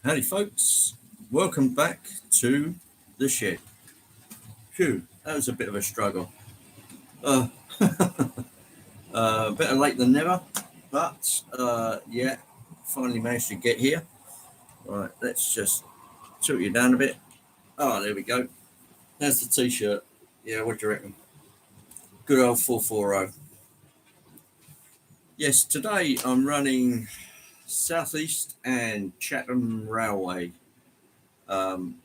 Howdy, folks. Welcome back to the shed. Phew, that was a bit of a struggle. Uh, better late than never, but yeah, finally managed to get here. Right, let's just tilt you down a bit. Oh, there we go. There's the t-shirt. Yeah, what do you reckon? Good old 440. Yes, today I'm running Southeast and Chatham Railway. Um,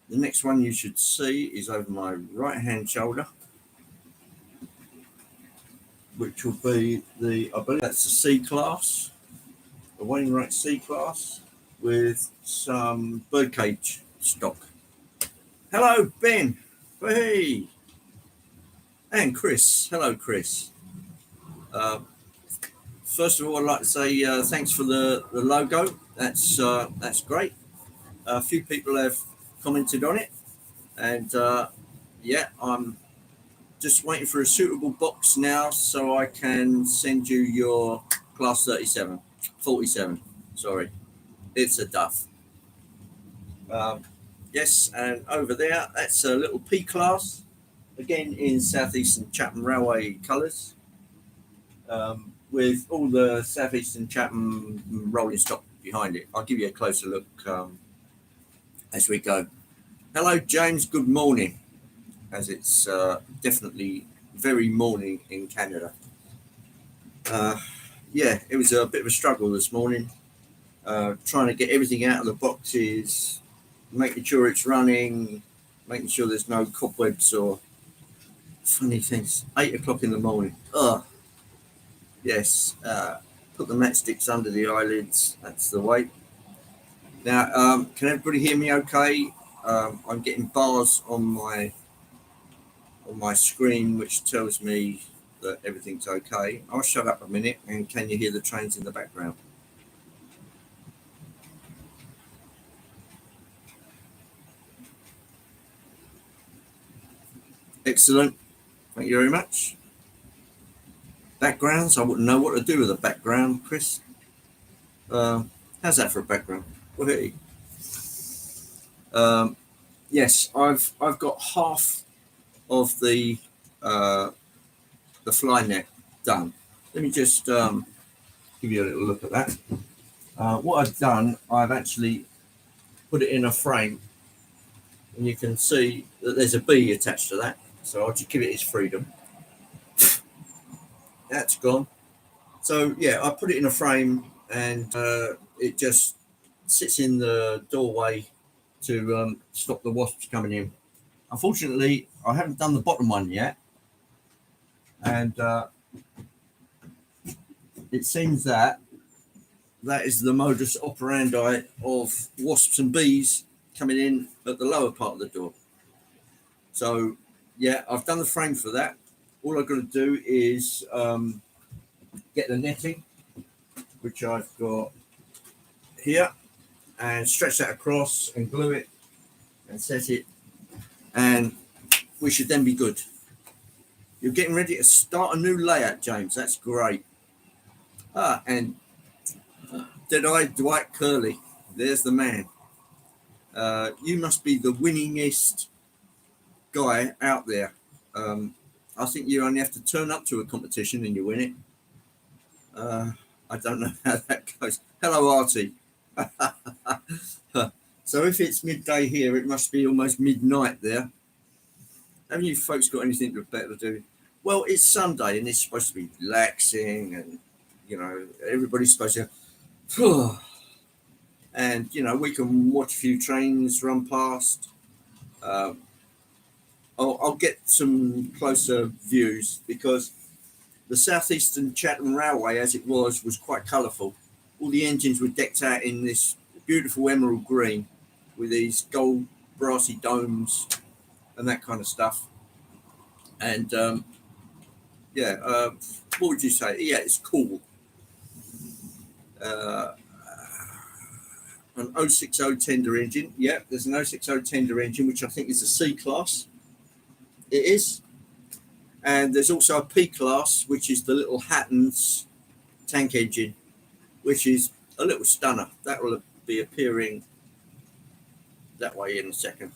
the next one you should see is over my right hand shoulder, which will be I believe that's the C class, the Wainwright C class, with some birdcage stock. Hello, Ben. Hey, and Chris. Hello, Chris. Uh, First of all, I'd like to say thanks for the logo. That's great. A few people have commented on it, and yeah, I'm just waiting for a suitable box now so I can send you your class 47. Sorry, it's a duff. Um, yes, and over there, that's a little P class, again in Southeastern Chatham Railway colours, with all the Southeastern Chatham rolling stock behind it. I'll give you a closer look as we go. Hello, James. Good morning, as it's definitely very morning in Canada. Uh, yeah, it was a bit of a struggle this morning, trying to get everything out of the boxes, making sure it's running, making sure there's no cobwebs or funny things. 8 o'clock in the morning. Oh, yes. Put the matchsticks under the eyelids. That's the way. Now, can everybody hear me okay? I'm getting bars on my screen, which tells me that everything's okay. I'll shut up a minute, and can you hear the trains in the background? Excellent. Thank you very much. Backgrounds, I wouldn't know what to do with a background, Chris. Uh, how's that for a background? Well, hey. Um, yes, I've got half of uh, the fly net done. Let me just give you a little look at that. What I've done, I've actually put it in a frame, and you can see that there's a bee attached to that. So I'll just give it its freedom. That's gone. So yeah, I put it in a frame, and it just sits in the doorway to stop the wasps coming in. Unfortunately, I haven't done the bottom one yet, and it seems that is the modus operandi of wasps and bees coming in at the lower part of the door. So yeah, I've done the frame for that. All I've got to do is get the netting, which I've got here, and stretch that across and glue it and set it, and we should then be good. You're getting ready to start a new layout, James. That's great. And Dead-Eye Dwight Curley, there's the man. You must be the winningest guy out there. I think you only have to turn up to a competition and you win it. I don't know how that goes. Hello, Artie. So if it's midday here, it must be almost midnight there. Haven't you folks got anything better to do? Well, it's Sunday and it's supposed to be relaxing, and everybody's supposed to and we can watch a few trains run past. Uh, I'll get some closer views because the Southeastern Chatham Railway, as it was quite colourful. All the engines were decked out in this beautiful emerald green with these gold brassy domes and that kind of stuff. And yeah, what would you say? Yeah, it's cool. Uh, an 060 tender engine. Yeah, there's an 060 tender engine, which I think is a C class. It is. And there's also a P class, which is the little Hatton's tank engine, which is a little stunner. That will be appearing that way in a second.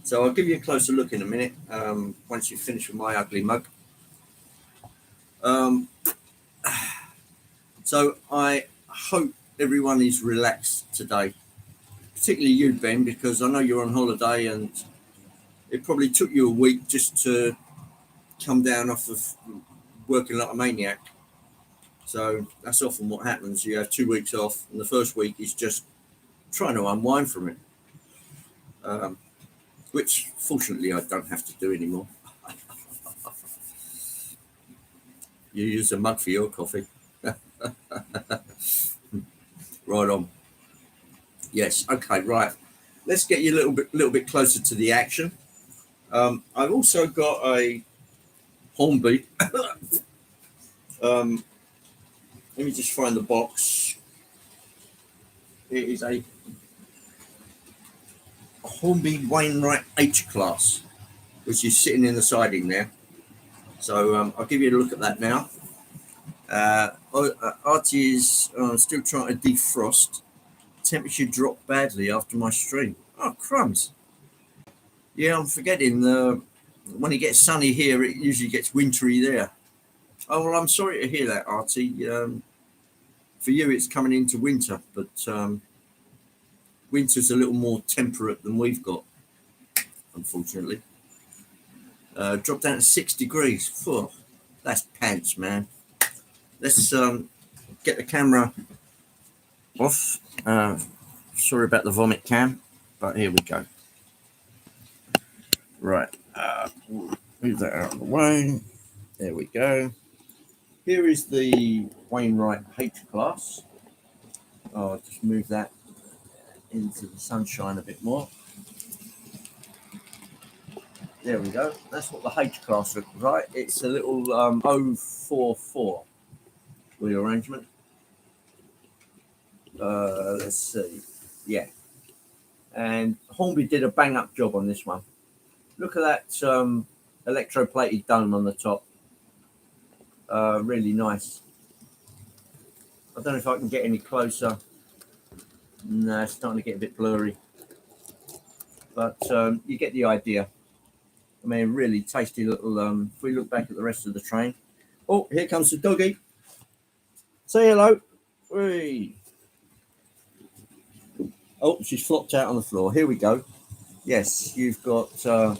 So I'll give you a closer look in a minute once you finish with my ugly mug. So I hope everyone is relaxed today, particularly you, Ben, because I know you're on holiday and it probably took you a week just to come down off of working like a maniac. So that's often what happens. You have 2 weeks off, and the first week is just trying to unwind from it, which fortunately I don't have to do anymore. You use a mug for your coffee. Right on. Yes. Okay. Right. Let's get you a little bit closer to the action. I've also got a Hornby. Let me just find the box. It is a Hornby Wainwright H class, which is sitting in the siding there. So I'll give you a look at that now. Artie is still trying to defrost. Temperature dropped badly after my stream. Oh, crumbs. Yeah, I'm forgetting. When it gets sunny here, it usually gets wintry there. Oh, well, I'm sorry to hear that, Artie. For you, it's coming into winter, but winter's a little more temperate than we've got, unfortunately. Dropped down to 6 degrees. Phew, that's pants, man. Let's get the camera off. Sorry about the vomit cam, but here we go. Right, move that out of the way. There we go. Here is the Wainwright H class. I'll just move that into the sunshine a bit more. There we go. That's what the H class looks like. It's a little 044 wheel arrangement. Let's see. Yeah. And Hornby did a bang up job on this one. Look at that electroplated dome on the top. Really nice. I don't know if I can get any closer. No, it's starting to get a bit blurry. But you get the idea. I mean, really tasty little, if we look back at the rest of the train. Oh, here comes the doggy. Say hello. Whee. Oh, she's flopped out on the floor. Here we go. Yes, you've got a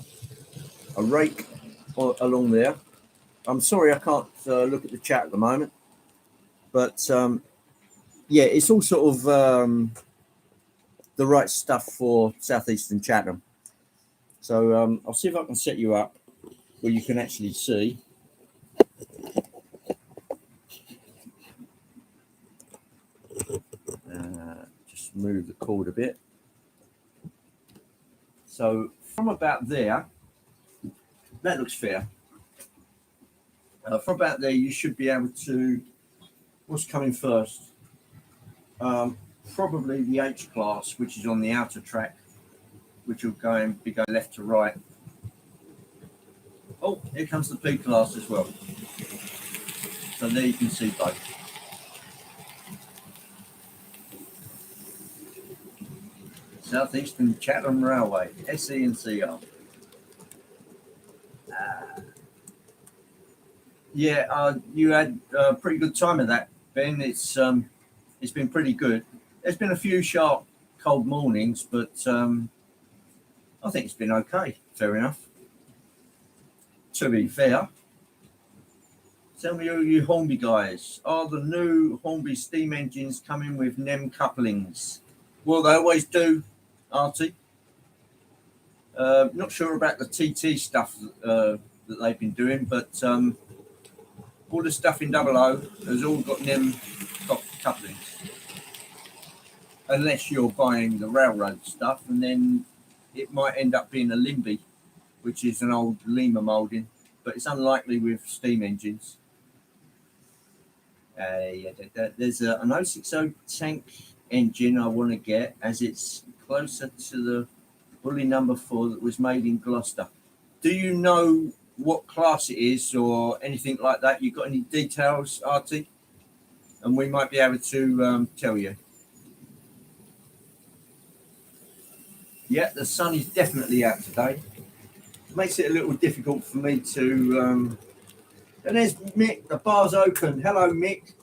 rake along there. I'm sorry I can't look at the chat at the moment. But, yeah, it's all sort of the right stuff for southeastern Chatham. So I'll see if I can set you up where you can actually see. Just move the cord a bit. So from about there, that looks fair. From about there, you should be able to, what's coming first? Probably the H class, which is on the outer track, which will go left to right. Oh, here comes the P class as well. So there you can see both. Southeastern Chatham Railway, SE and CR. Yeah, you had a pretty good time of that, Ben. It's been pretty good. There's been a few sharp, cold mornings, but I think it's been okay. Fair enough. To be fair, tell me, you Hornby guys, are the new Hornby steam engines coming with NEM couplings? Well, they always do, Artie. Not sure about the TT stuff that they've been doing, but all the stuff in 00 has all got NEM couplings. Unless you're buying the railroad stuff, and then it might end up being a Limby, which is an old Lima moulding, but it's unlikely with steam engines. There's an 060 tank engine I want to get, as it's closer to the bully number 4 that was made in Gloucester. Do you know what class it is or anything like that? You got any details, Artie? and we might be able to tell you. Yeah, the sun is definitely out today. It makes it a little difficult for me to. And there's Mick. The bar's open. Hello, Mick.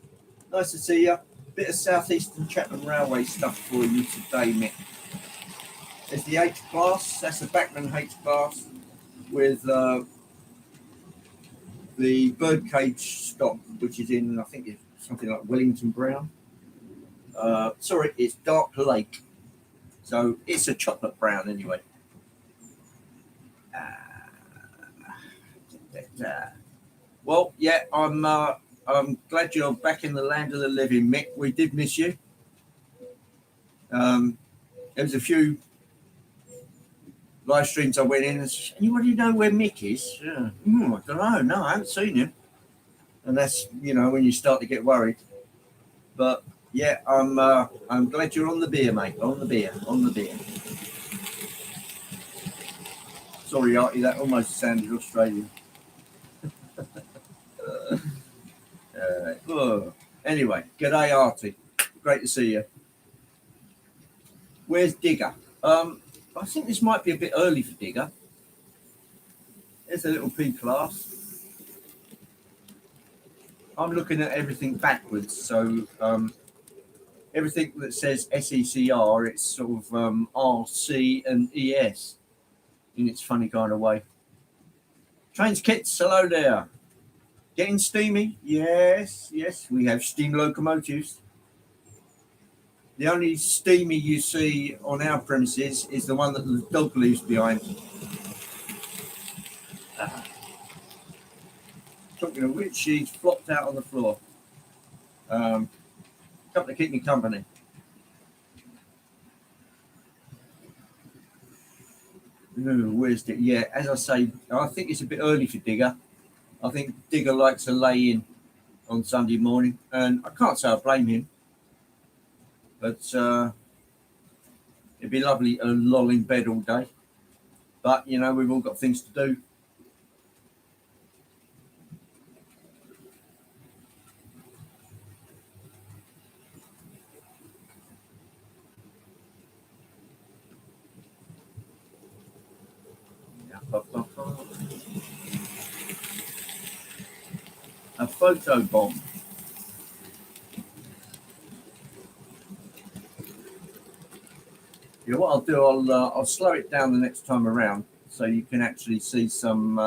Nice to see you. Bit of Southeastern Chapman Railway stuff for you today, Mick. There's the H class. That's the Bachmann H class with the birdcage stock, which is in, I think it's something like Wellington Brown. Sorry, it's Dark Lake. So it's a chocolate brown anyway. Well, yeah, I'm glad you're back in the land of the living, Mick. We did miss you. There was a few live streams I went in and said, anybody know where Mick is? Yeah. I don't know. No, I haven't seen him. And that's, when you start to get worried. But yeah, I'm glad you're on the beer, mate. On the beer. Sorry, Artie, that almost sounded Australian. Anyway, g'day, Artie. Great to see you. Where's Digger? I think this might be a bit early for Digger. There's a little P class. I'm looking at everything backwards, so everything that says SECR, it's sort of RC and ES in its funny kind of way. Trains kits, hello there. Getting steamy? Yes, we have steam locomotives. The only steamy you see on our premises is the one that the dog leaves behind. Talking of which, she's flopped out on the floor. Couple to keep me company. Ooh, where's Digger? Yeah, as I say, I think it's a bit early for Digger. I think Digger likes to lay in on Sunday morning, and I can't say I blame him. But it'd be lovely to loll in bed all day. But, we've all got things to do. A photo bomb. Yeah, what I'll do, I'll slow it down the next time around so you can actually see some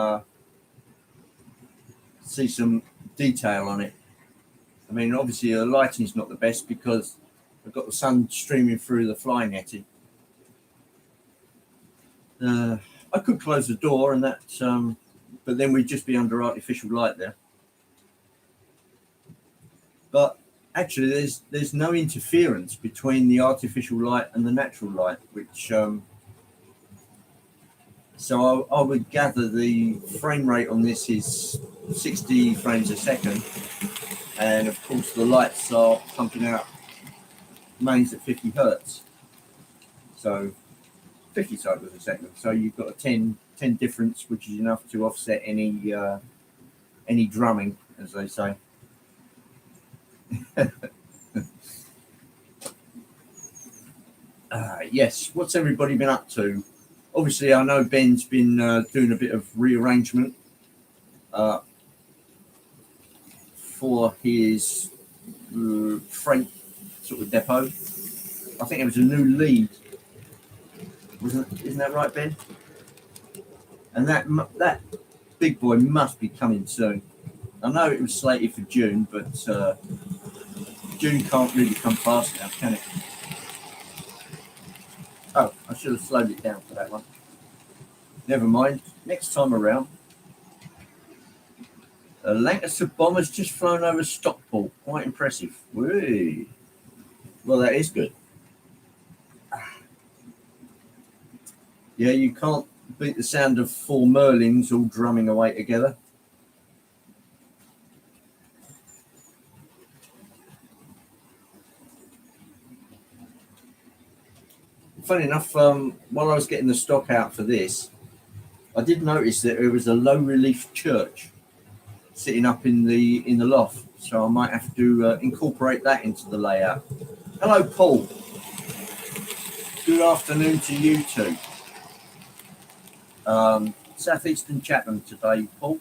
detail on it. I mean, obviously the lighting's not the best because I've got the sun streaming through the fly netting. I could close the door and that, but then we'd just be under artificial light there. But actually, there's no interference between the artificial light and the natural light, which so I would gather the frame rate on this is 60 frames a second, and of course the lights are pumping out mains at 50 hertz, so 50 cycles a second. So you've got a 10 difference, which is enough to offset any drumming, as they say. Yes, what's everybody been up to? Obviously, I know Ben's been doing a bit of rearrangement for his freight sort of depot. I think it was a new lead, isn't that right, Ben? And that big boy must be coming soon. I know it was slated for June, but June can't really come fast now, can it? Oh, I should have slowed it down for that one. Never mind. Next time around. A Lancaster bomber's just flown over Stockport. Quite impressive. Whee. Well, that is good. Yeah, you can't beat the sound of 4 Merlins all drumming away together. Funny enough, while I was getting the stock out for this, I did notice that there was a low relief church sitting up in the loft. so I might have to incorporate that into the layout. Hello, Paul. Good afternoon to you too. Southeastern Chatham today, Paul.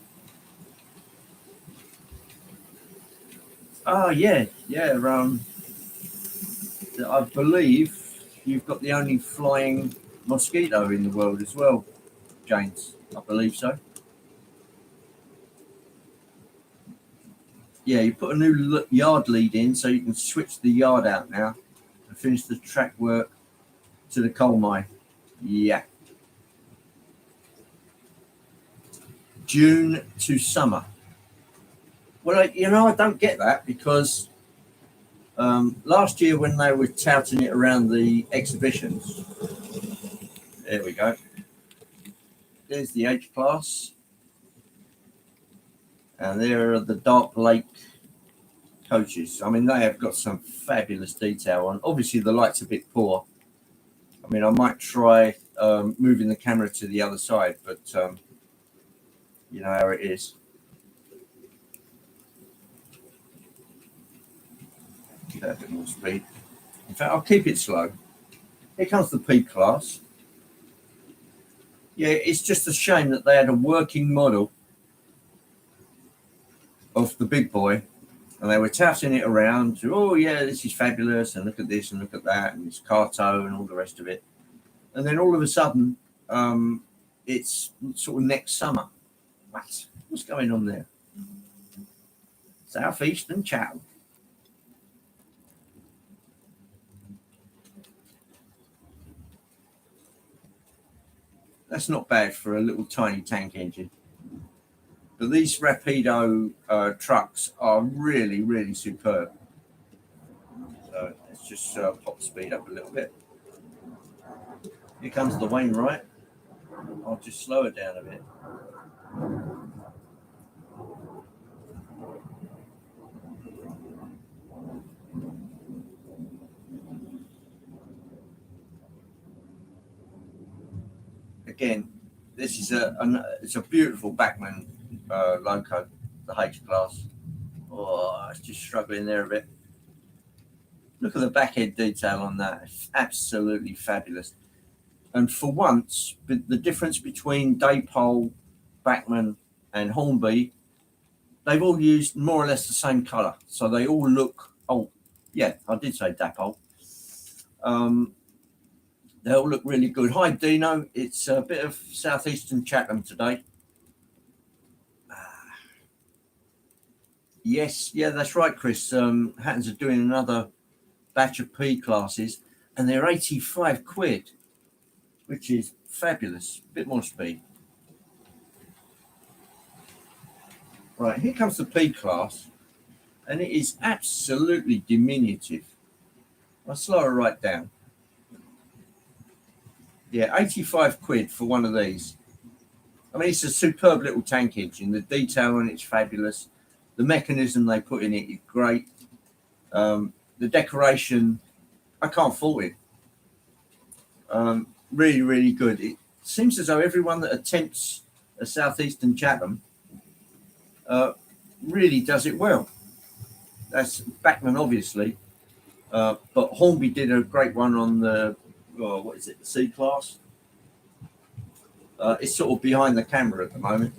Oh yeah. I believe you've got the only flying mosquito in the world as well, James. I believe so. Yeah, you put a new yard lead in so you can switch the yard out now and finish the track work to the coal mine. Yeah. June to summer. Well, I don't get that because last year when they were touting it around the exhibitions, there we go. There's the H class, and there are the Dark Lake coaches. I mean, they have got some fabulous detail on. Obviously, the light's a bit poor. I mean, I might try moving the camera to the other side, but you know how it is. Give that a bit more speed. In fact, I'll keep it slow. Here comes the P class. Yeah, it's just a shame that they had a working model of the big boy and they were touting it around. Oh, yeah, this is fabulous. And look at this and look at that. And it's Carto and all the rest of it. And then all of a sudden, it's sort of next summer. What's going on there? Southeastern Chatham. That's not bad for a little tiny tank engine. But these Rapido trucks are really, really superb. So let's just pop the speed up a little bit. Here comes the Wainwright. I'll just slow it down a bit. Again, this is it's a beautiful Bachmann loco, the H class. Oh, it's just struggling there a bit. Look at the backhead detail on that. It's absolutely fabulous. And for once, the difference between Dapol, Bachmann, and Hornby, they've all used more or less the same colour. So they all look, oh, yeah, I did say Dapol. They all look really good. Hi, Dino. It's a bit of Southeastern Chatham today. Yes, yeah, that's right, Chris. Hattons are doing another batch of P classes, and they're 85 quid, which is fabulous. A bit more speed. Right, here comes the P class, and it is absolutely diminutive. I'll slow her right down. Yeah, 85 quid for one of these. I mean, it's a superb little tank engine. The detail on it's fabulous. The mechanism they put in it is great. The decoration, I can't fault it. Really, really good. It seems as though everyone that attempts a Southeastern Chatham really does it well. That's Bachmann, obviously. But Hornby did a great one on the, what is it, the C class? It's sort of behind the camera at the moment.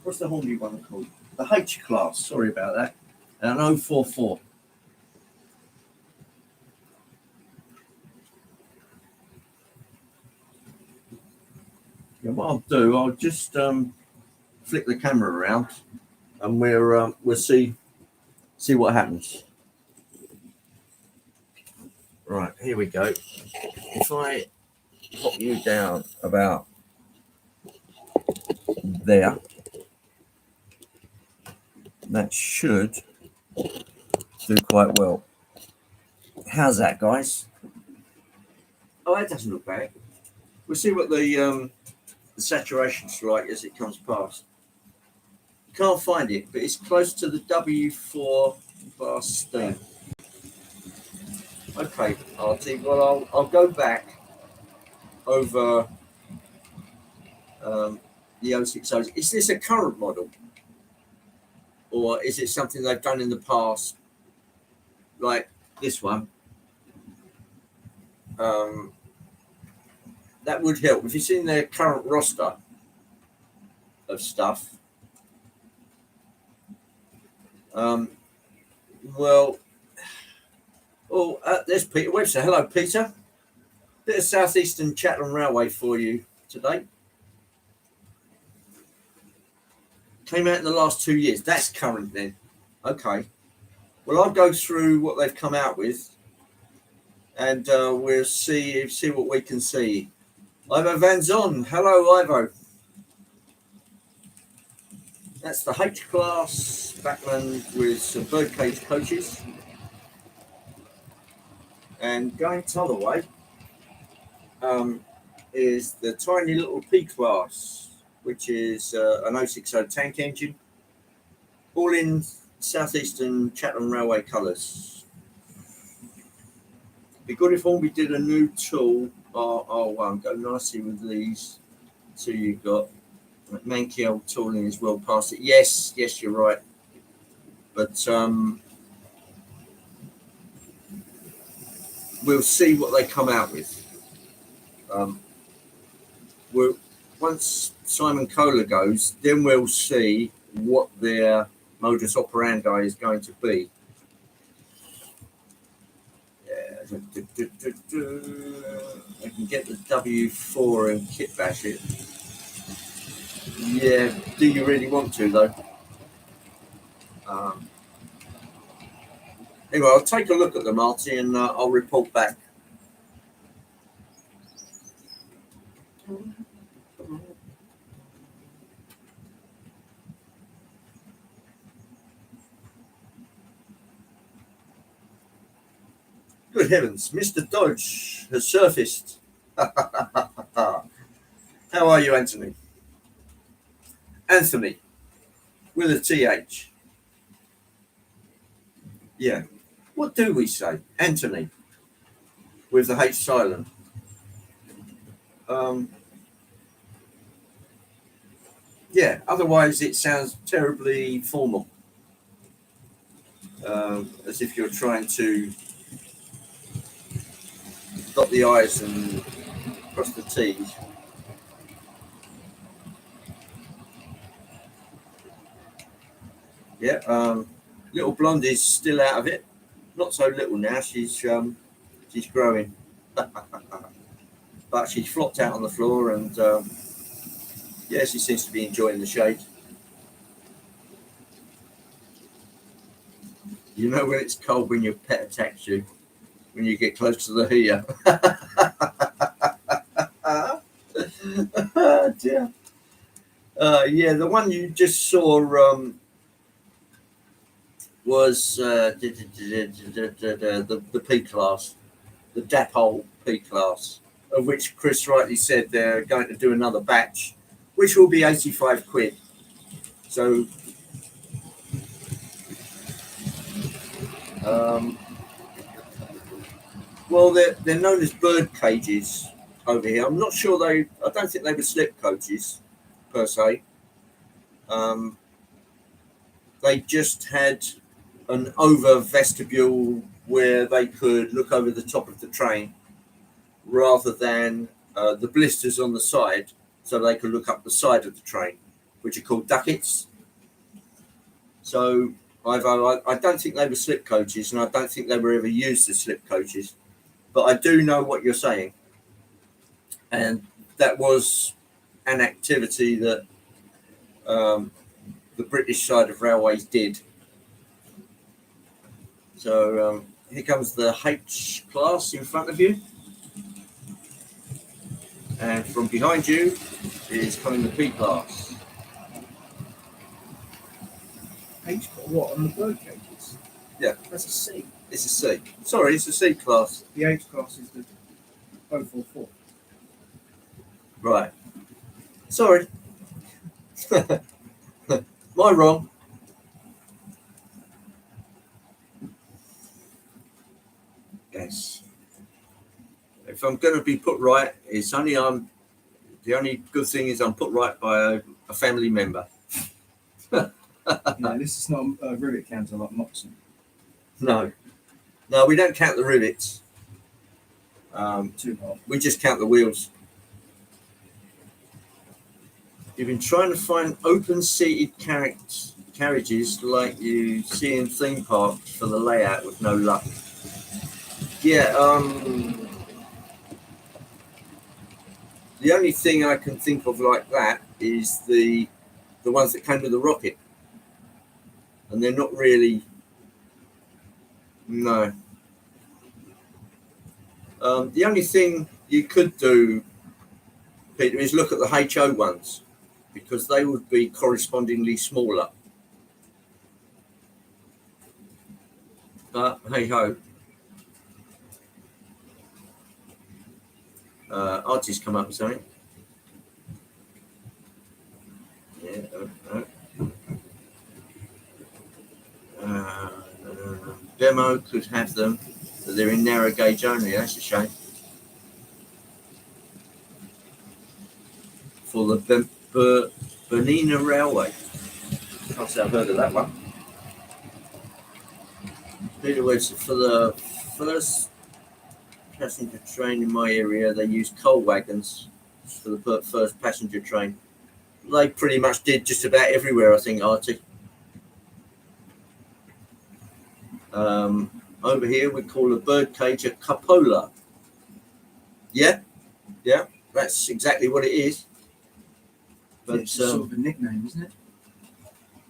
What's the Hornby one called? The H class. Sorry about that. An 044. Yeah, what I'll do, I'll just flick the camera around, and we'll see what happens. Right, here we go. If I pop you down about there, that should do quite well. How's that, guys? Oh, that doesn't look bad. We'll see what the saturation's like as it comes past. Can't find it, but it's close to the W4 class steam. Okay, Artie. Well, I'll go back over the 060s. Is this a current model, or is it something they've done in the past, like this one? Um, that would help. If you've seen their current roster of stuff, well, there's Peter Webster. Hello, Peter. Bit of Southeastern Chatland Railway for you today. Came out in the last 2 years. That's current then. Okay. Well, I'll go through what they've come out with, and we'll see what we can see. Ivo Van Zon. Hello, Ivo. That's the H-Class Backman with some birdcage coaches. And going t'other way is the tiny little P-Class, which is an 060 tank engine, all in Southeastern Chatland Railway colours. Be good if all we did a new tool, R1, go nicely with these two you've got. Mankiel tooling is well past it. Yes, you're right. But we'll see what they come out with. Once Simon Kohler goes, then we'll see what their modus operandi is going to be. Yeah, I can get the W4 and kit bash it. Yeah, do you really want to though? Anyway, I'll take a look at them, Marty, and I'll report back. Good heavens, Mr. Dodge has surfaced. How are you, Anthony? Anthony, with a TH. Yeah. What do we say? Anthony, with the H silent. Yeah, otherwise it sounds terribly formal. As if you're trying to dot the I's and cross the T's. Yeah, little Blondie's still out of it. Not so little now. She's growing, but she's flopped out on the floor, and yeah, she seems to be enjoying the shade. You know when it's cold when your pet attacks you, when you get close to the heater. Oh, dear. Yeah, the one you just saw was the P class, the Dapole P class, of which Chris rightly said they're going to do another batch, which will be 85 quid. So well, they're known as bird cages over here. I'm not sure I don't think they were slip coaches per se. They just had an over vestibule where they could look over the top of the train rather than the blisters on the side, so they could look up the side of the train, which are called duckets. So I don't think they were slip coaches, and I don't think they were ever used as slip coaches. But I do know what you're saying. And that was an activity that the British side of railways did. So here comes the H class in front of you. And from behind you is coming the P class. H got what on the bird cages? Yeah. That's a C. It's a C. Sorry, it's a C class. The H class is the 044. Right. Sorry. My wrong. Yes. I'm going to be put right, it's only the only good thing is I'm put right by a family member. Yeah, this is not a rivet counter like Moxon. No, we don't count the rivets. Too hot. We just count the wheels. You've been trying to find open-seated carriages like you see in theme parks for the layout with no luck. Yeah, the only thing I can think of like that is the ones that came with the rocket. And they're not really, no. The only thing you could do, Peter, is look at the HO ones, because they would be correspondingly smaller. But hey ho. Artie's come up with something. Yeah. Demo could have them, but they're in narrow gauge only. That's a shame. For the Bernina Railway. Can't say I've heard of that one. Peter Webster, for the first passenger train in my area, they used coal wagons for the first passenger train. They pretty much did just about everywhere, I think, Artie. Over here, we call a birdcage a cupola. Yeah, that's exactly what it is. But it's sort of a nickname, isn't it?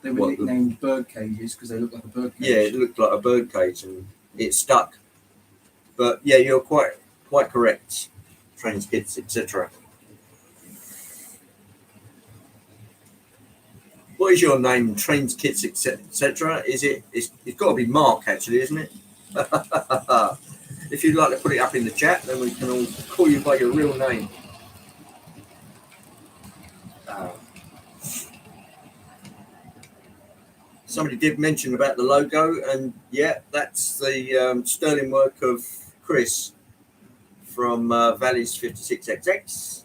They were nicknamed bird cages because they look like a bird cage. Yeah, it looked like a bird cage and it stuck. But yeah, you're quite correct. Trains, kids, etc. What is your name? Trains, kids, etc. Is it? It's got to be Mark, actually, isn't it? If you'd like to put it up in the chat, then we can all call you by your real name. Somebody did mention about the logo, and yeah, that's the sterling work of Chris from Valleys 56XX.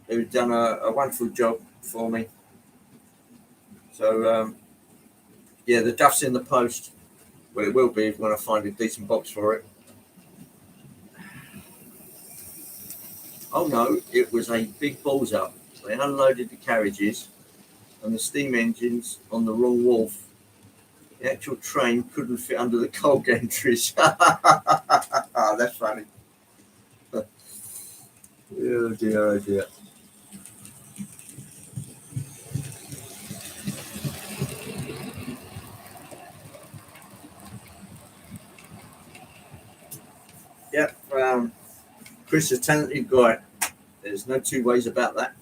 They've done a wonderful job for me. So yeah, the duff's in the post. Well, it will be when I find a decent box for it. Oh no, it was a big balls up. They unloaded the carriages and the steam engines on the wrong wharf. The actual train couldn't fit under the coal gantries. That's funny. Oh dear, oh dear. Yep, Chris is a talented guy. There's no two ways about that.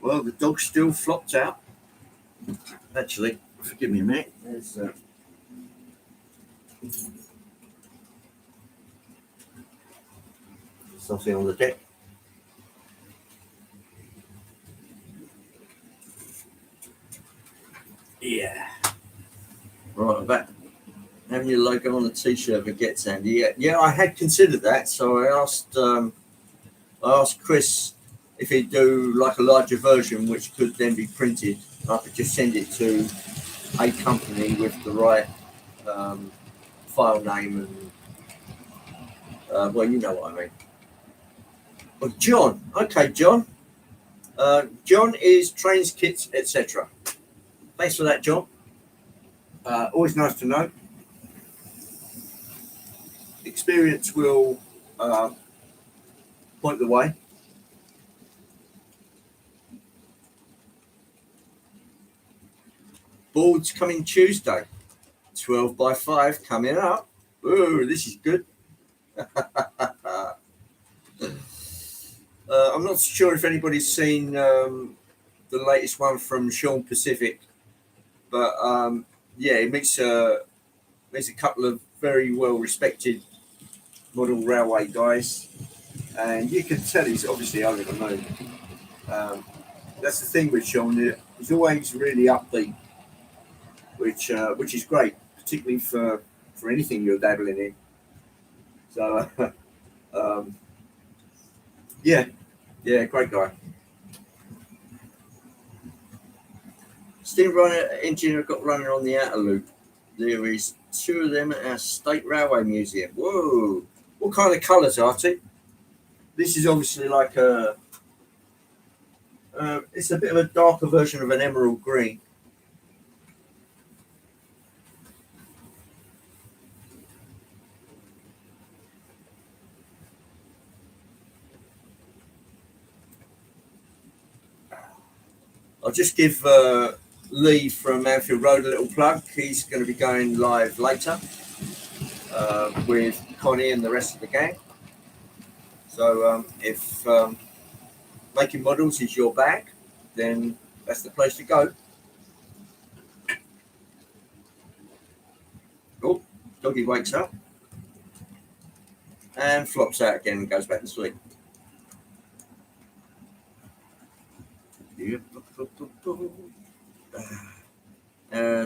Well, the dog still flopped out. Actually, forgive me a minute. There's something on the deck. Yeah. Right, I'm back. Having your logo on the t-shirt gets Andy. Yeah, I had considered that, so I asked Chris if he'd do like a larger version, which could then be printed. I could just send it to a company with the right file name and well, you know what I mean. Well, John. Okay, John. John is trains, kits, etc. Thanks for that, John. Always nice to know. Experience will point the way. Boards coming Tuesday. 12 by 5 coming up. Ooh, this is good. I'm not sure if anybody's seen the latest one from Sean Pacific, but yeah, it makes a couple of very well respected model railway guys, and you can tell he's obviously over the moon. That's the thing with Sean. He's always really upbeat, which is great, particularly for anything you're dabbling in. So yeah, great guy. Steam runner engine I've got running on the outer loop. There is 2 of them at our State Railway Museum. Whoa! What kind of colours, Artie? This is obviously like it's a bit of a darker version of an emerald green. I'll just give Lee from Anfield Road a little plug. He's going to be going live later with Connie and the rest of the gang. So if making models is your bag, then that's the place to go. Oh, doggy wakes up and flops out again and goes back to sleep.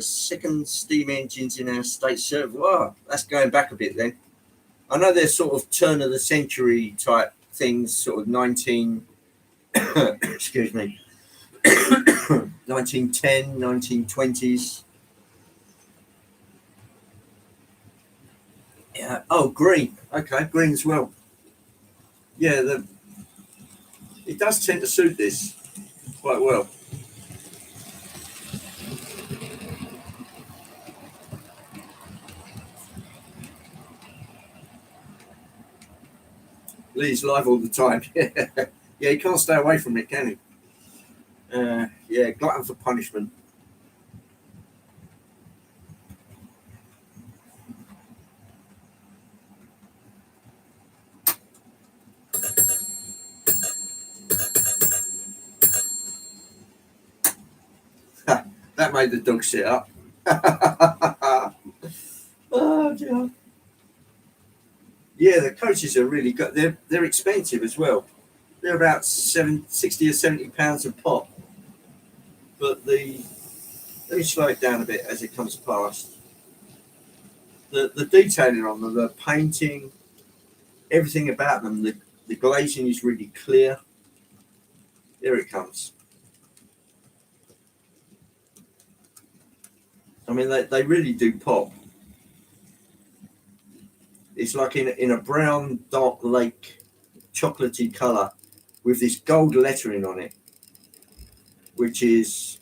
Second steam engines in our state server. Wow, that's going back a bit then. I know they're sort of turn of the century type things, sort of 19 excuse me 1910, 1920s. Yeah. Oh, green. Okay, green as well. Yeah, it does tend to suit this quite well. Lee's live all the time. Yeah, he can't stay away from it, can he? Yeah, glutton for punishment. That made the dog sit up. Oh dear. Yeah, the coaches are really good. They're expensive as well. They're about 60 or 70 pounds a pop. But let me slow it down a bit as it comes past. The detailing on them, the painting, everything about them, the glazing is really clear. There it comes. I mean, they really do pop. It's like in a brown dark lake chocolatey colour with this gold lettering on it, which is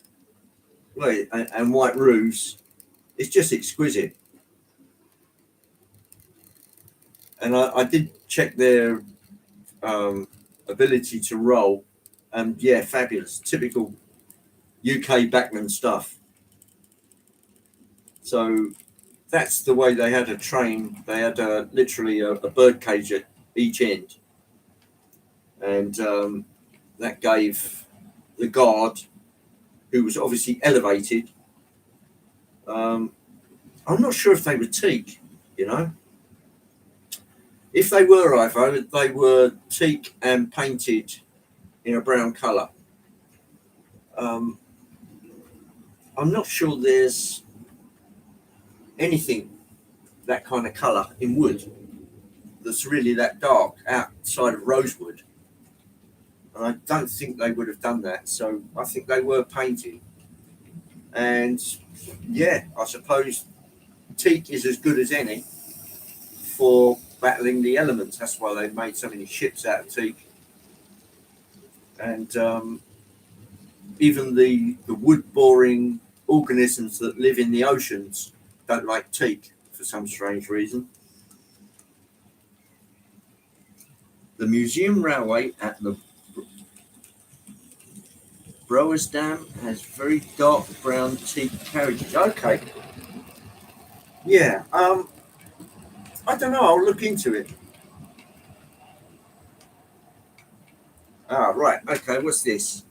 and white roofs. It's just exquisite. And I did check their ability to roll, and yeah, fabulous, typical UK backman stuff. So that's the way they had a train. They had literally a bird cage at each end, and that gave the guard, who was obviously elevated. I'm not sure if they were teak, you know. If they were Ivo, they were teak and painted in a brown colour. I'm not sure there's anything that kind of colour in wood that's really that dark outside of rosewood. And I don't think they would have done that. So I think they were painted. And yeah, I suppose teak is as good as any for battling the elements. That's why they made so many ships out of teak. And even the wood-boring organisms that live in the oceans don't like teak for some strange reason. The museum railway at the Browers Dam has very dark brown teak carriages. Okay. Yeah. I don't know. I'll look into it. Ah, right. Okay. What's this?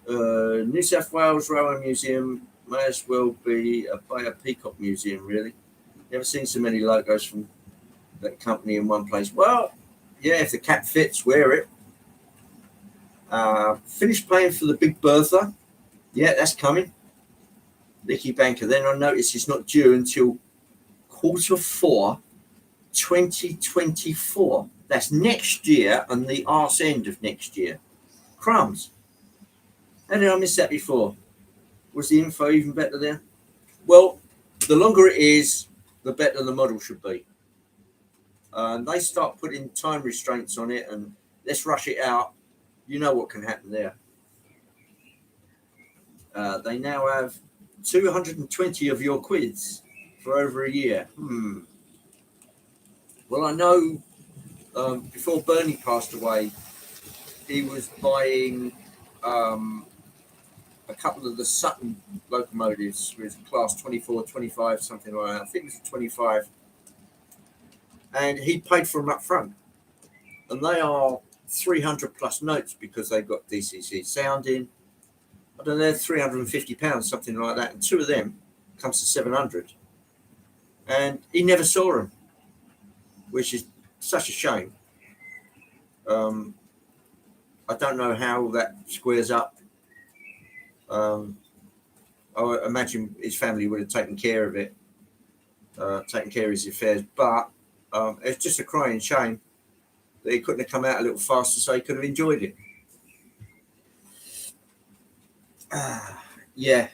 New South Wales Railway Museum may as well be a Bay of Peacock Museum, really. Never seen so many logos from that company in one place. Well, yeah, if the cap fits, wear it. Finished paying for the Big Bertha. Yeah, that's coming. Licky Banker. Then I notice it's not due until Q4 2024. That's next year and the arse end of next year. Crumbs. How did I miss that before? Was the info even better there? Well, the longer it is, the better the model should be. They start putting time restraints on it and let's rush it out. You know what can happen there. They now have 220 of your quids for over a year. Well, I know before Bernie passed away, he was buying a couple of the Sutton locomotives with class 24, 25, something like that. I think it was 25. And he paid for them up front. And they are 300 plus notes because they've got DCC sound in. I don't know, they're £350, something like that. And two of them comes to 700. And he never saw them, which is such a shame. I don't know how that squares up. I imagine his family would have taken care of it, taken care of his affairs. But it's just a crying shame that he couldn't have come out a little faster so he could have enjoyed it. Yeah,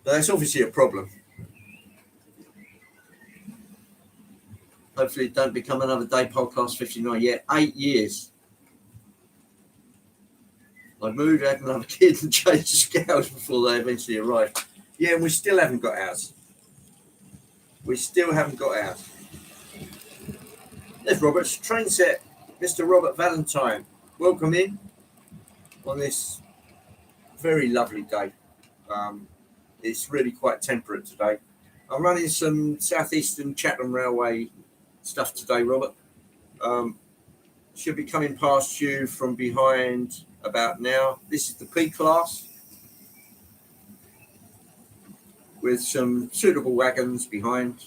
but that's obviously a problem. Hopefully it don't become another day podcast 59 yet. 8 years. I moved, had another kid and changed the scales before they eventually arrived. Yeah, and we still haven't got ours. We still haven't got ours. There's Robert's train set. Mr. Robert Valentine. Welcome in on this very lovely day. It's really quite temperate today. I'm running some Southeastern Chatham Railway stuff today, Robert. Should be coming past you from behind about now. This is the P class with some suitable wagons behind,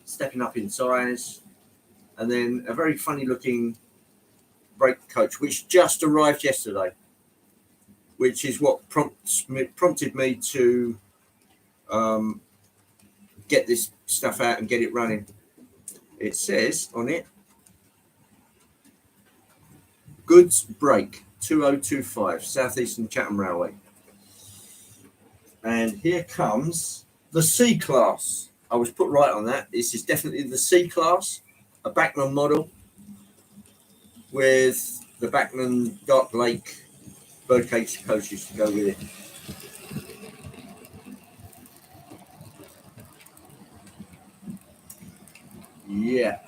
stepping up in size, and then a very funny looking brake coach which just arrived yesterday, which is what prompted me to get this stuff out and get it running. It says on it, goods brake 2025 Southeastern Chatham Railway. And here comes the C class. I was put right on that. This is definitely the C class, a Bachmann model with the Bachmann Dark Lake birdcage coaches to go with it. Yeah,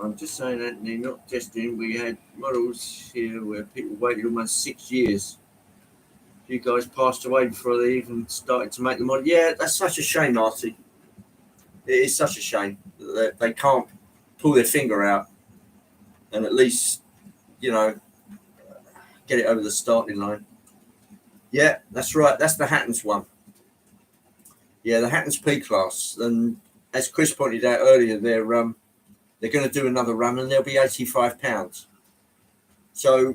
I'm just saying, Anthony, not testing. We had models here where people waited almost 6 years. You guys passed away before they even started to make the model. Yeah, that's such a shame, Artie. It is such a shame that they can't pull their finger out and at least, you know, get it over the starting line. Yeah, that's right. That's the Hattons one. Yeah, the Hattons P class. And as Chris pointed out earlier, they're going to do another run and they'll be £85. So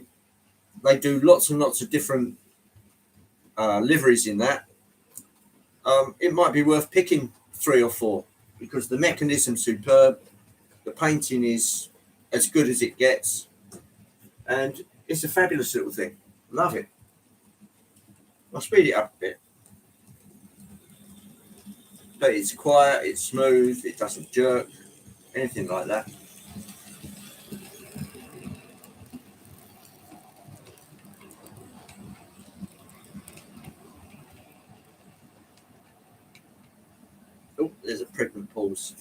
they do lots and lots of different liveries in that. It might be worth picking 3 or 4 because the mechanism's superb, the painting is as good as it gets, and it's a fabulous little thing. Love it. I'll speed it up a bit, but it's quiet, it's smooth, it doesn't jerk, anything like that. Oh, there's a pregnant pause.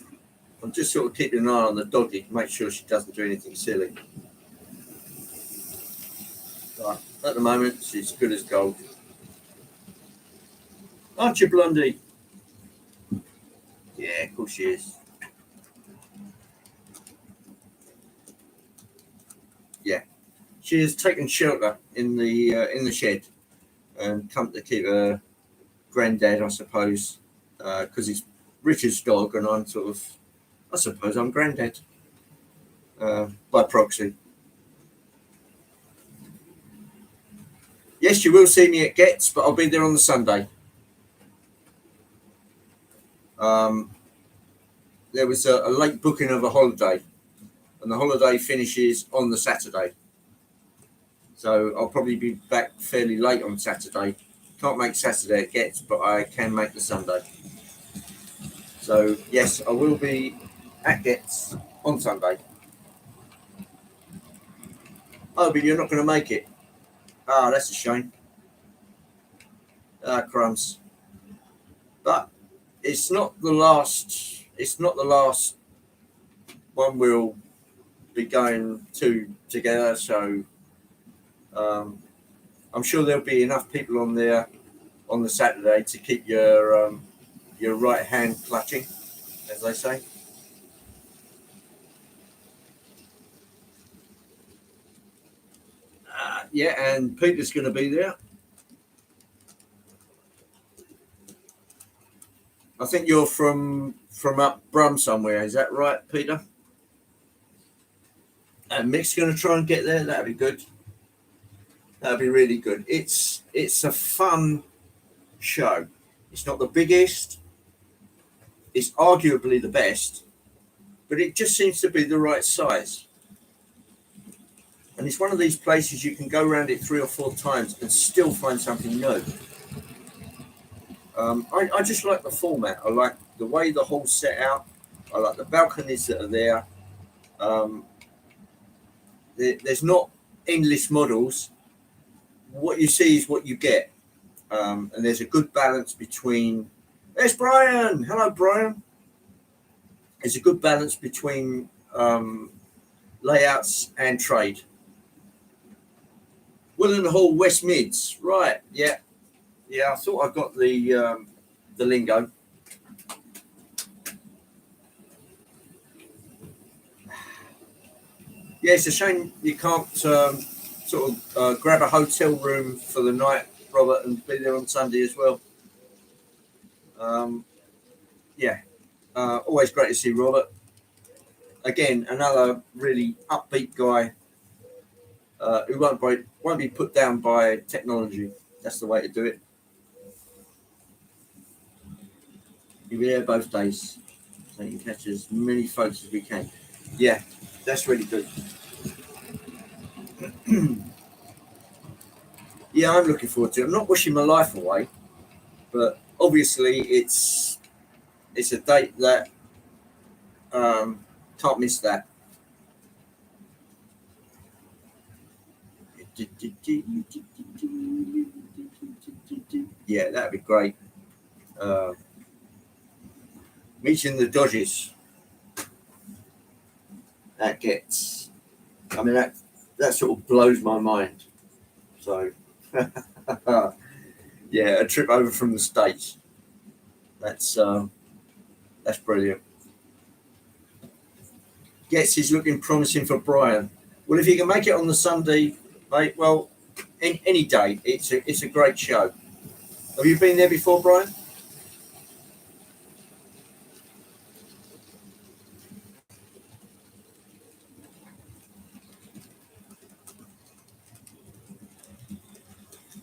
I'm just sort of keeping an eye on the doggy, make sure she doesn't do anything silly. Right. At the moment, she's good as gold. Aren't you, Blondie? Yeah, of course she is. Yeah, she has taken shelter in the shed and come to keep her granddad, I suppose, because it's Richard's dog, and I'm sort of, I suppose, I'm granddad by proxy. Yes, you will see me at Getz, but I'll be there on the Sunday. There was a late booking of a holiday, and the holiday finishes on the Saturday. So I'll probably be back fairly late on Saturday. Can't make Saturday at Getz, but I can make the Sunday. So yes, I will be at Getz on Sunday. Oh, but you're not going to make it. Ah, that's a shame. Ah, crumbs. But it's not the last. It's not the last one we'll be going to together. So I'm sure there'll be enough people on there on the Saturday to keep your right hand clutching, as they say. Yeah, and Peter's going to be there. I think you're from up Brum somewhere. Is that right, Peter? And Mick's going to try and get there. That'd be good. That'd be really good. It's a fun show. It's not the biggest. It's arguably the best, but it just seems to be the right size. And it's one of these places you can go around it 3 or 4 times and still find something new. I just like the format. I like the way the hall's set out. I like the balconies that are there. There's not endless models. What you see is what you get. And there's a good balance between... There's Brian! Hello, Brian. There's a good balance between layouts and trade. Willen Hall, West Mids. Right, yeah. Yeah, I thought I got the lingo. Yeah, it's a shame you can't grab a hotel room for the night, Robert, and be there on Sunday as well. Always great to see Robert. Again, another really upbeat guy who won't be put down by technology. That's the way to do it. You'll be there both days, so you can catch as many folks as we can. Yeah, that's really good. Yeah, I'm looking forward to it. I'm not wishing my life away, but obviously it's a date that can't miss that. Yeah, that'd be great. Meeting the Dodgers. That gets. I mean, that sort of blows my mind. So, yeah, a trip over from the States. That's brilliant. Guess he's looking promising for Brian. Well, if you can make it on the Sunday, mate, well, any day, it's a great show. Have you been there before, Brian?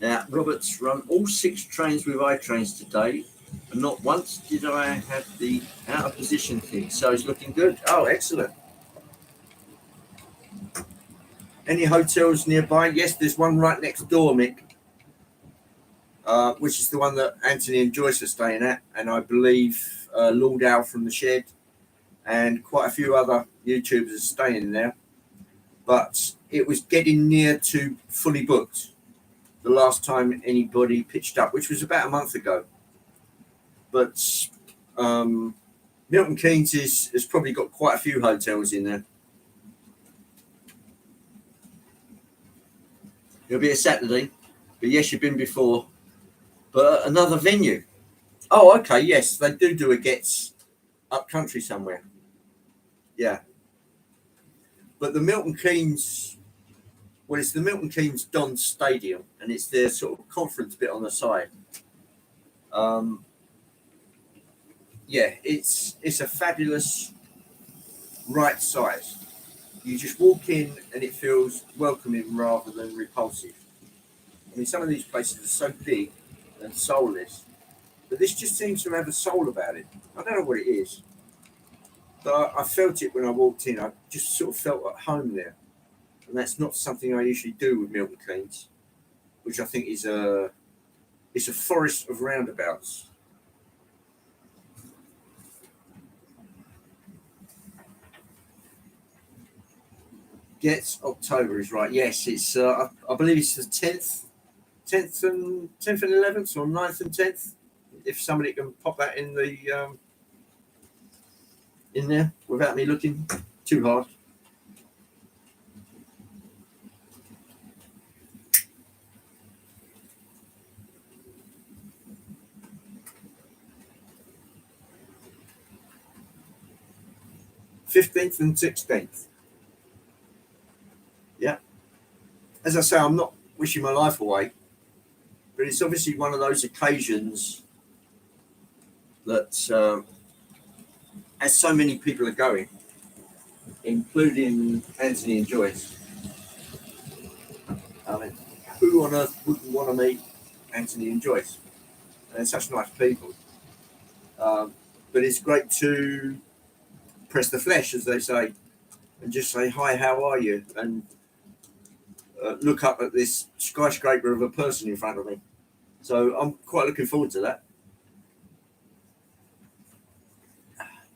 Now, Robert's run all 6 trains with iTrains today, and not once did I have the out of position thing. So it's looking good. Oh, excellent. Any hotels nearby? Yes, there's one right next door, Mick, which is the one that Anthony and Joyce are staying at, and I believe Lord Al from the Shed and quite a few other YouTubers are staying there. But it was getting near to fully booked the last time anybody pitched up, which was about a month ago. But Milton Keynes has probably got quite a few hotels in there. It'll be a Saturday, but yes, you've been before. But another venue. Oh, okay, yes, they do a Getz up country somewhere. Yeah. But the Milton Keynes, well, it's the Milton Keynes Don Stadium, and it's their sort of conference bit on the side. Yeah, it's a fabulous right size. You just walk in and it feels welcoming rather than repulsive. I mean, some of these places are so big and soulless, but this just seems to have a soul about it. I don't know what it is, but I felt it when I walked in. I just sort of felt at home there, and that's not something I usually do with Milton Keynes, which I think is it's a forest of roundabouts. Yes, October is right. Yes, it's I believe it's the 10th and 11th, or 9th and 10th. If somebody can pop that in the in there without me looking too hard. '15th and 16th. Yeah. As I say, I'm not wishing my life away, but it's obviously one of those occasions that, as so many people are going, including Anthony and Joyce. I mean, who on earth wouldn't want to meet Anthony and Joyce? They're such nice people. But it's great to press the flesh, as they say, and just say, hi, how are you? And look up at this skyscraper of a person in front of me. So I'm quite looking forward to that.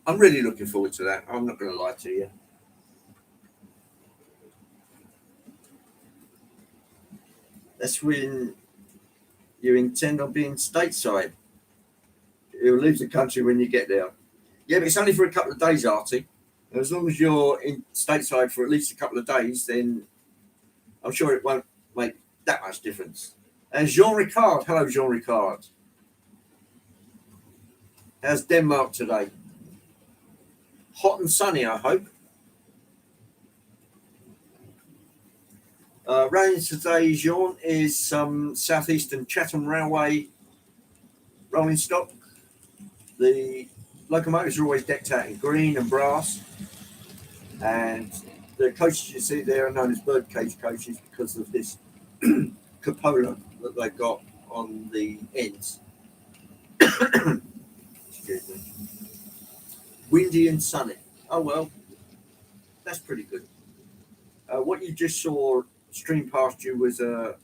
I'm really looking forward to that. I'm not going to lie to you. That's when you intend on being stateside. You'll leave the country when you get there. Yeah, but it's only for a couple of days, Artie. And as long as you're in stateside for at least a couple of days, then I'm sure it won't make that much difference. And Jean Ricard. Hello, Jean Ricard. How's Denmark today? Hot and sunny, I hope. Running today, Jean, is some Southeastern Chatham Railway rolling stock. The locomotives are always decked out in green and brass, and the coaches you see there are known as birdcage coaches because of this cupola that they've got on the ends. Excuse me. Windy and sunny. Oh well, that's pretty good. What you just saw stream past you was a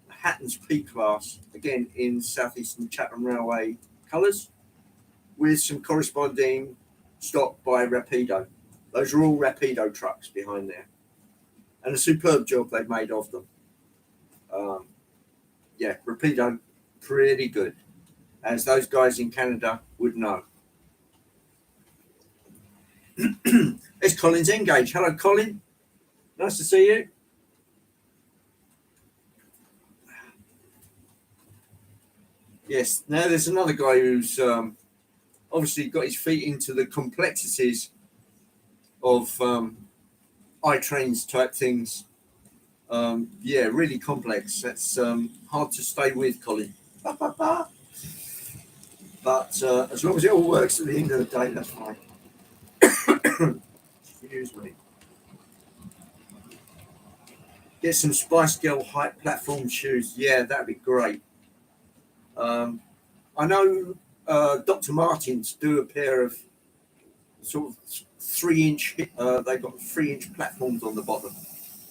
Hatton's P class, again in Southeastern Chatham Railway colours, with some corresponding stock by Rapido. Those are all Rapido trucks behind there, and a superb job they've made of them. Yeah, Rapido, pretty good, as those guys in Canada would know. It's Colin's Engage. Hello, Colin. Nice to see you. Yes, now there's another guy who's obviously got his feet into the complexities of iTrains type things. Yeah, really complex. That's hard to stay with, Colin. But as long as it all works at the end of the day, that's fine. Excuse me. Get some Spice Girl hype platform shoes. Yeah, that'd be great. I know Dr. Martens do a pair of sort of 3-inch. They've got 3-inch platforms on the bottom.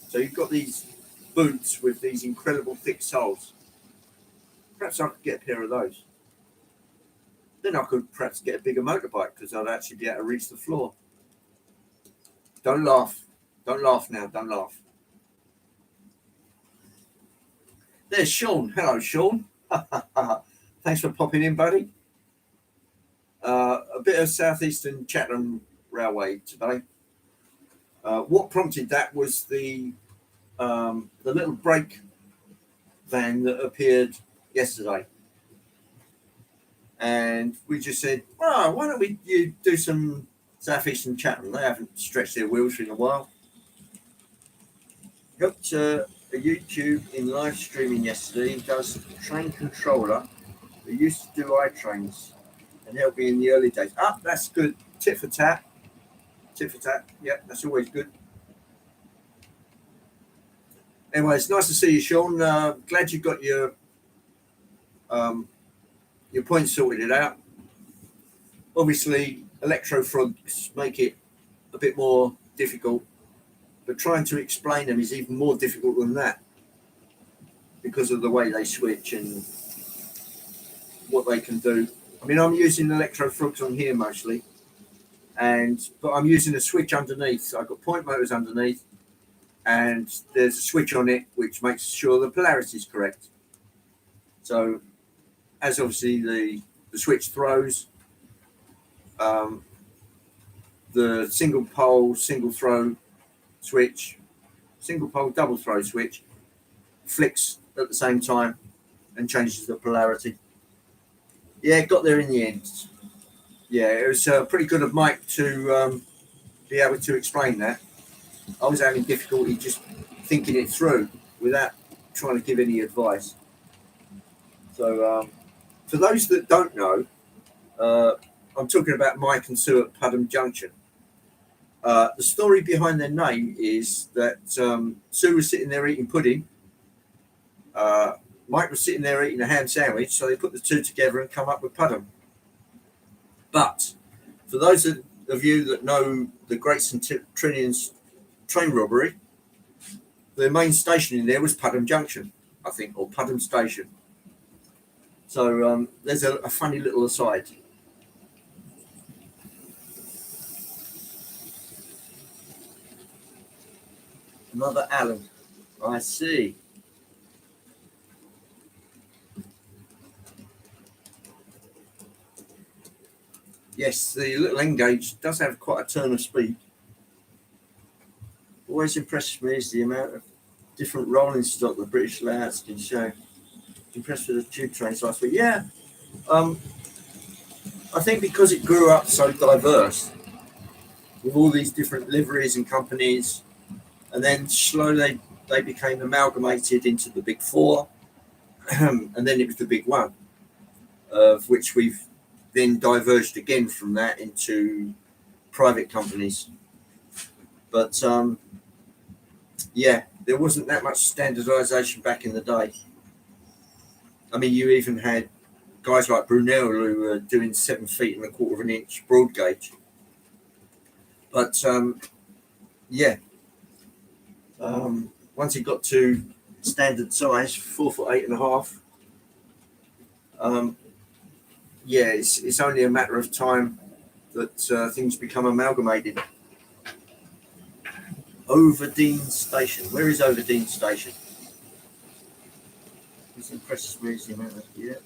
So you've got these boots with these incredible thick soles. Perhaps I could get a pair of those. Then I could perhaps get a bigger motorbike because I'd actually be able to reach the floor. Don't laugh. Don't laugh now. Don't laugh. There's Sean. Hello, Sean. Thanks for popping in, buddy. A bit of Southeastern Chatham Railway today. What prompted that was the little brake van that appeared yesterday. And we just said, oh, why don't we do some Southeastern Chatham? They haven't stretched their wheels in a while. Got a YouTube in live streaming yesterday. He does train controller. They used to do iTrains and help me in the early days. Ah, that's good. Tit for tat. Tit for tat. Yeah, that's always good. Anyway, it's nice to see you, Sean. Glad you got your points sorted out. Obviously, electrofrogs make it a bit more difficult, but trying to explain them is even more difficult than that because of the way they switch and what they can do. I mean, I'm using electrofrogs on here mostly, but I'm using a switch underneath. So I've got point motors underneath, and there's a switch on it which makes sure the polarity is correct. So as obviously the switch throws, the single pole, single throw switch, single pole, double throw switch flicks at the same time and changes the polarity. Yeah, got there in the end. Yeah, it was pretty good of Mike to be able to explain that. I was having difficulty just thinking it through without trying to give any advice. So for those that don't know, I'm talking about Mike and Sue at Pudham Junction. The story behind their name is that Sue was sitting there eating pudding. Mike was sitting there eating a ham sandwich, so they put the two together and come up with Pudham. But for those of you that know the Great St Trinian's train robbery, the main station in there was Pudham Junction, I think, or Pudham Station. So there's a funny little aside. Another Allen. I see. Yes, the little N gauge does have quite a turn of speed. Always impresses me is the amount of different rolling stock the British layouts can show. Impressed with the tube trains last week. Yeah, I think because it grew up so diverse with all these different liveries and companies, and then slowly they became amalgamated into the big four, and then it was the big one, of which we've then diverged again from that into private companies. But yeah, there wasn't that much standardization back in the day. I mean, you even had guys like Brunel who were doing 7 feet and 1/4 of an inch broad gauge. But yeah, once it got to standard size, 4 foot 8.5, yeah, it's only a matter of time that things become amalgamated. Overdene Station. Where is Overdene Station? This impresses me as the amount of, yeah.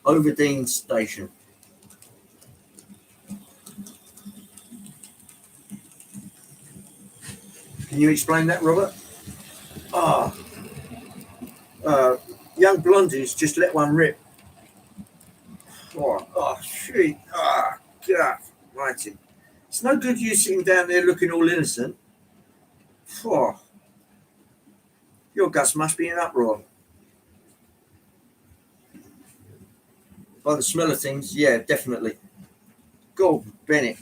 Overdene Station. Can you explain that, Robert? Young blondies just let one rip. Oh, shit. Oh, God. Righty. It's no good you sitting down there looking all innocent. Oh, your guts must be in uproar. By the smell of things, yeah, definitely. God, Bennett,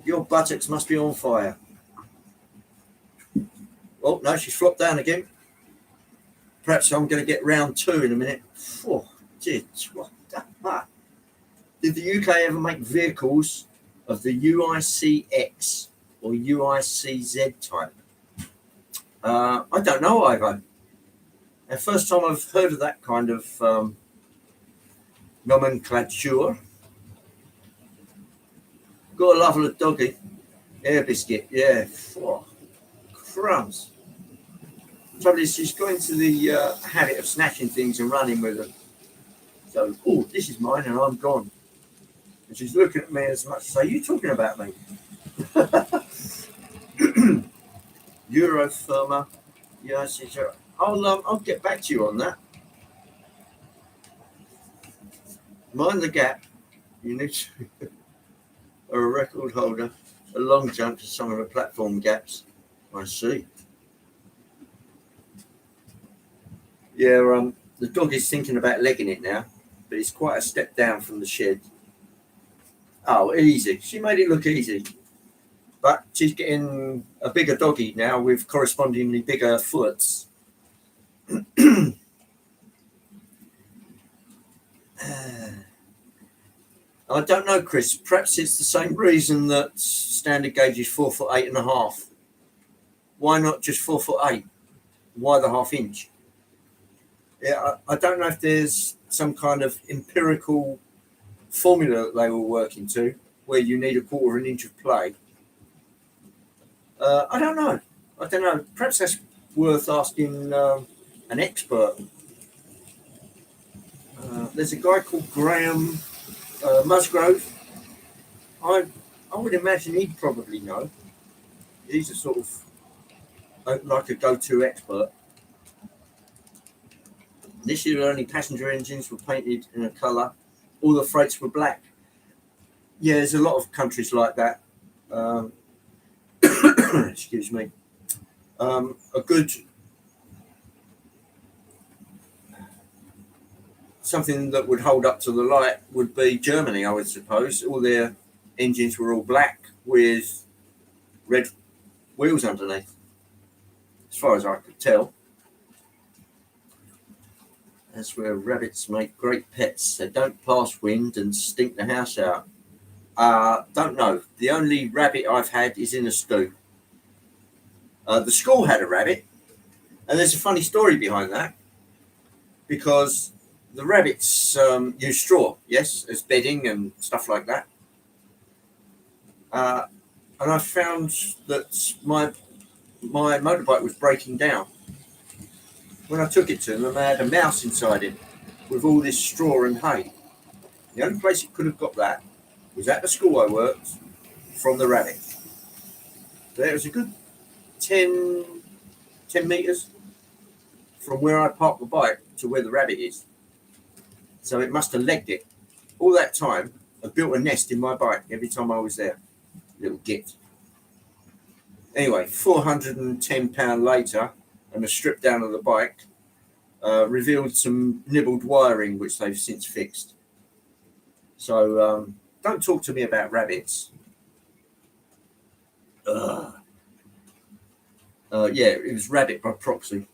your buttocks must be on fire. Oh, no, she's flopped down again. Perhaps I'm going to get round 2 in a minute. Oh, dear. Did the UK ever make vehicles of the UICX or UICZ type? I don't know, Ivo. The first time I've heard of that kind of nomenclature. Got a lovely doggy. Air biscuit, yeah. Oh, crumbs. Trouble is, she's got into the habit of snatching things and running with them. So, oh, this is mine and I'm gone. And she's looking at me as much as say, you talking about me? Eurofirma. Yeah, I'll get back to you on that. Mind the gap. You need to a record holder, a long jump to some of the platform gaps. I see. Yeah, the dog is thinking about legging it now, but it's quite a step down from the shed. Oh, easy. She made it look easy. But she's getting a bigger doggy now with correspondingly bigger foots. I don't know, Chris. Perhaps it's the same reason that standard gauge is 4'8.5". Why not just 4'8"? Why the ½ inch? Yeah, I don't know if there's some kind of empirical formula that they were working to where you need 1/4 inch of play. I don't know. Perhaps that's worth asking an expert. There's a guy called Graham Musgrove. I would imagine he'd probably know. He's a sort of like a go-to expert. This year, only passenger engines were painted in a colour. All the freights were black. Yeah, there's a lot of countries like that. Excuse me. A good something that would hold up to the light would be Germany, I would suppose. All their engines were all black with red wheels underneath, as far as I could tell. That's where rabbits make great pets. They don't pass wind and stink the house out. Don't know. The only rabbit I've had is in a stew. The school had a rabbit, and there's a funny story behind that, because the rabbits use straw, yes, as bedding and stuff like that. And I found that my motorbike was breaking down. When I took it to them, I had a mouse inside it with all this straw and hay. The only place it could have got that was at the school I worked from the rabbit. There was a good 10 metres from where I parked the bike to where the rabbit is. So it must have legged it. All that time, I built a nest in my bike every time I was there. Little git. Anyway, £410 later, and a strip down of the bike revealed some nibbled wiring, which they've since fixed. So don't talk to me about rabbits. Yeah, it was rabbit by proxy.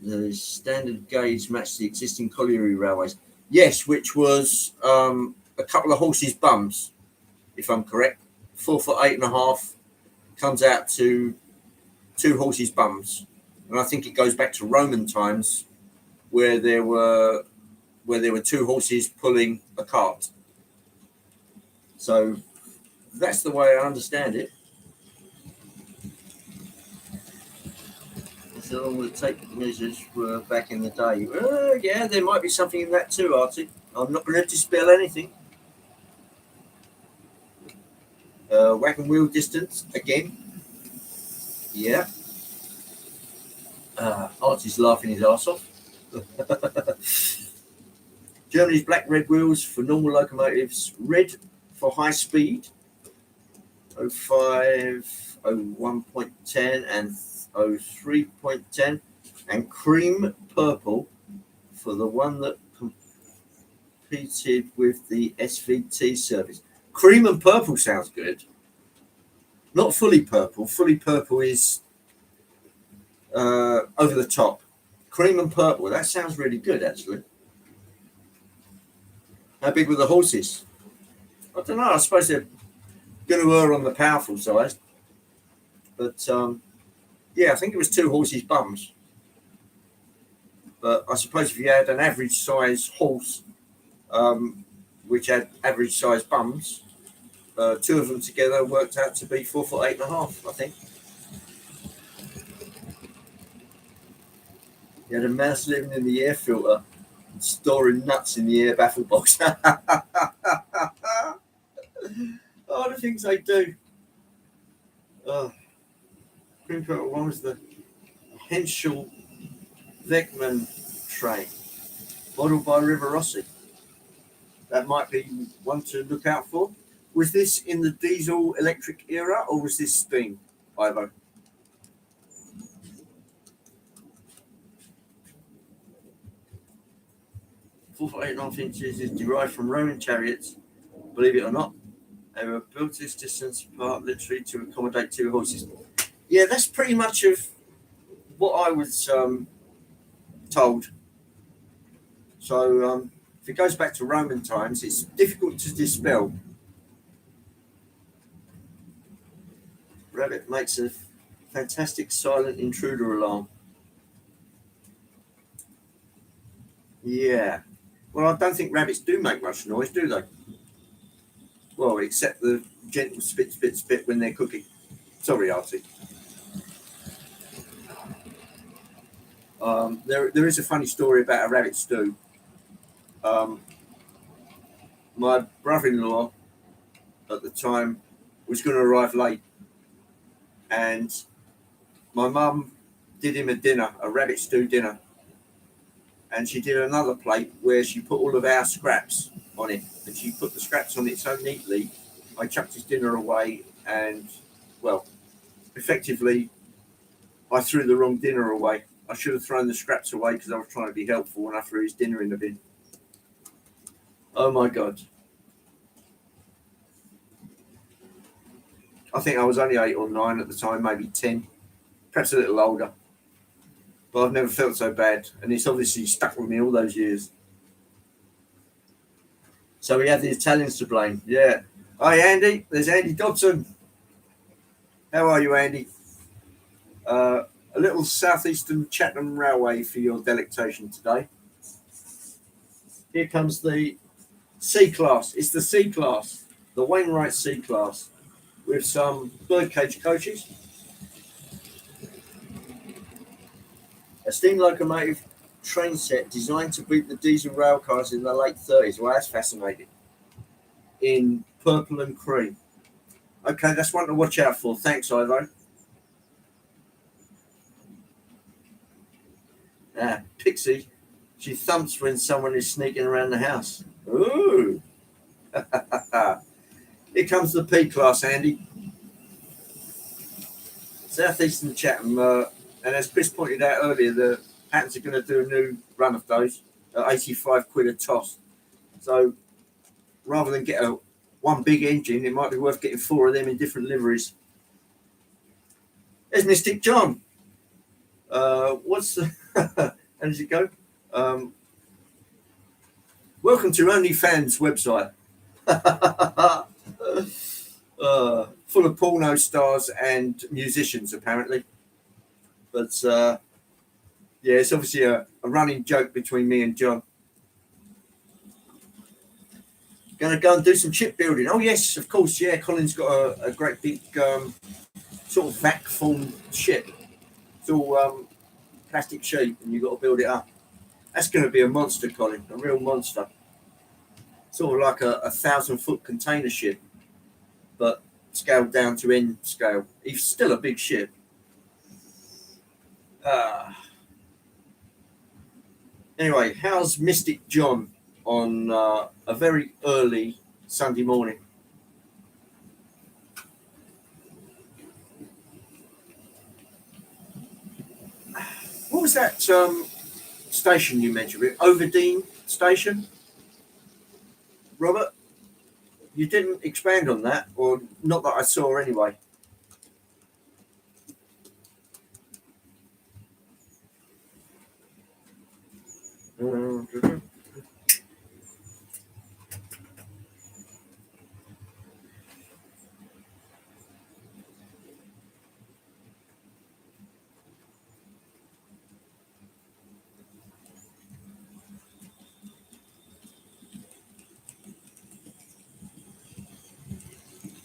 The standard gauge matched the existing colliery railways. Yes, which was a couple of horses' bums, if I'm correct. 4'8.5" comes out to 2 horses' bums, and I think it goes back to Roman times, where there were 2 horses pulling a cart. So that's the way I understand it. So all the tape measures were back in the day. Yeah, there might be something in that too, Artie. I'm not going to dispel anything. Wagon wheel distance again. Yeah. Artie's laughing his arse off. Germany's black red wheels for normal locomotives, red for high speed, 05, 01.10 and 03.10, and cream purple for the one that competed with the SVT service. Cream and purple sounds good. Not fully purple. Fully purple is over the top. Cream and purple, that sounds really good, actually. How big were the horses? I don't know. I suppose they're going to err on the powerful side. But, yeah, I think it was 2 horses' bums. But I suppose if you had an average size horse, which had average size bums, 2 of them together worked out to be 4'8.5", I think. You had a mouse living in the air filter, storing nuts in the air baffle box. Oh, the things they do. Cream purple one was the Henschel Wegmann train, modelled by Rivarossi. That might be one to look out for. Was this in the diesel electric era, or was this steam, Ivo? "4'8.5" inches is derived from Roman chariots, believe it or not. They were built this distance apart, literally to accommodate two horses. Yeah, that's pretty much of what I was told. So if it goes back to Roman times, it's difficult to dispel. Rabbit makes a fantastic silent intruder alarm. Yeah. Well, I don't think rabbits do make much noise, do they? Well, except the gentle spit, spit, spit when they're cooking. Sorry, Artie. There is a funny story about a rabbit stew. Um, my brother-in-law at the time was going to arrive late, and my mum did him a dinner, a rabbit stew dinner, and she did another plate where she put all of our scraps on it, and she put the scraps on it so neatly. I chucked his dinner away, and well, effectively, I threw the wrong dinner away. I should have thrown the scraps away because I was trying to be helpful, and I threw his dinner in the bin. Oh my God. I think I was only 8 or 9 at the time, maybe 10, perhaps a little older. But I've never felt so bad, and it's obviously stuck with me all those years. So we have the Italians to blame. Yeah. Hi, Andy. There's Andy Dodson. How are you, Andy? A little southeastern Chatham Railway for your delectation today. Here comes the C-Class. It's the C-Class, the Wainwright C-Class, with some birdcage coaches, a steam locomotive train set designed to beat the diesel rail cars in the late 30s. Well, that's fascinating. In purple and cream. Okay, that's one to watch out for. Thanks, Ivo. Pixie, she thumps when someone is sneaking around the house. Ooh. Here comes the P-Class, Andy. Southeastern Chatham, and as Chris pointed out earlier, the Pattons are going to do a new run of those at 85 quid a toss. So rather than get one big engine, it might be worth getting 4 of them in different liveries. There's Mystic John. What's the how does it go? Welcome to OnlyFans website. Full of porno stars and musicians, apparently. But yeah, it's obviously a running joke between me and John. Going to go and do some chip building. Oh, yes, of course. Yeah, Colin's got a great big sort of vac formed ship. It's all plastic sheet, and you've got to build it up. That's going to be a monster, Colin, a real monster. Sort of like a 1,000-foot container ship, but scaled down to N scale. He's still a big ship. Anyway, how's Mystic John on a very early Sunday morning? What was that station you mentioned? Overdene Station? Robert? You didn't expand on that, or not that I saw anyway.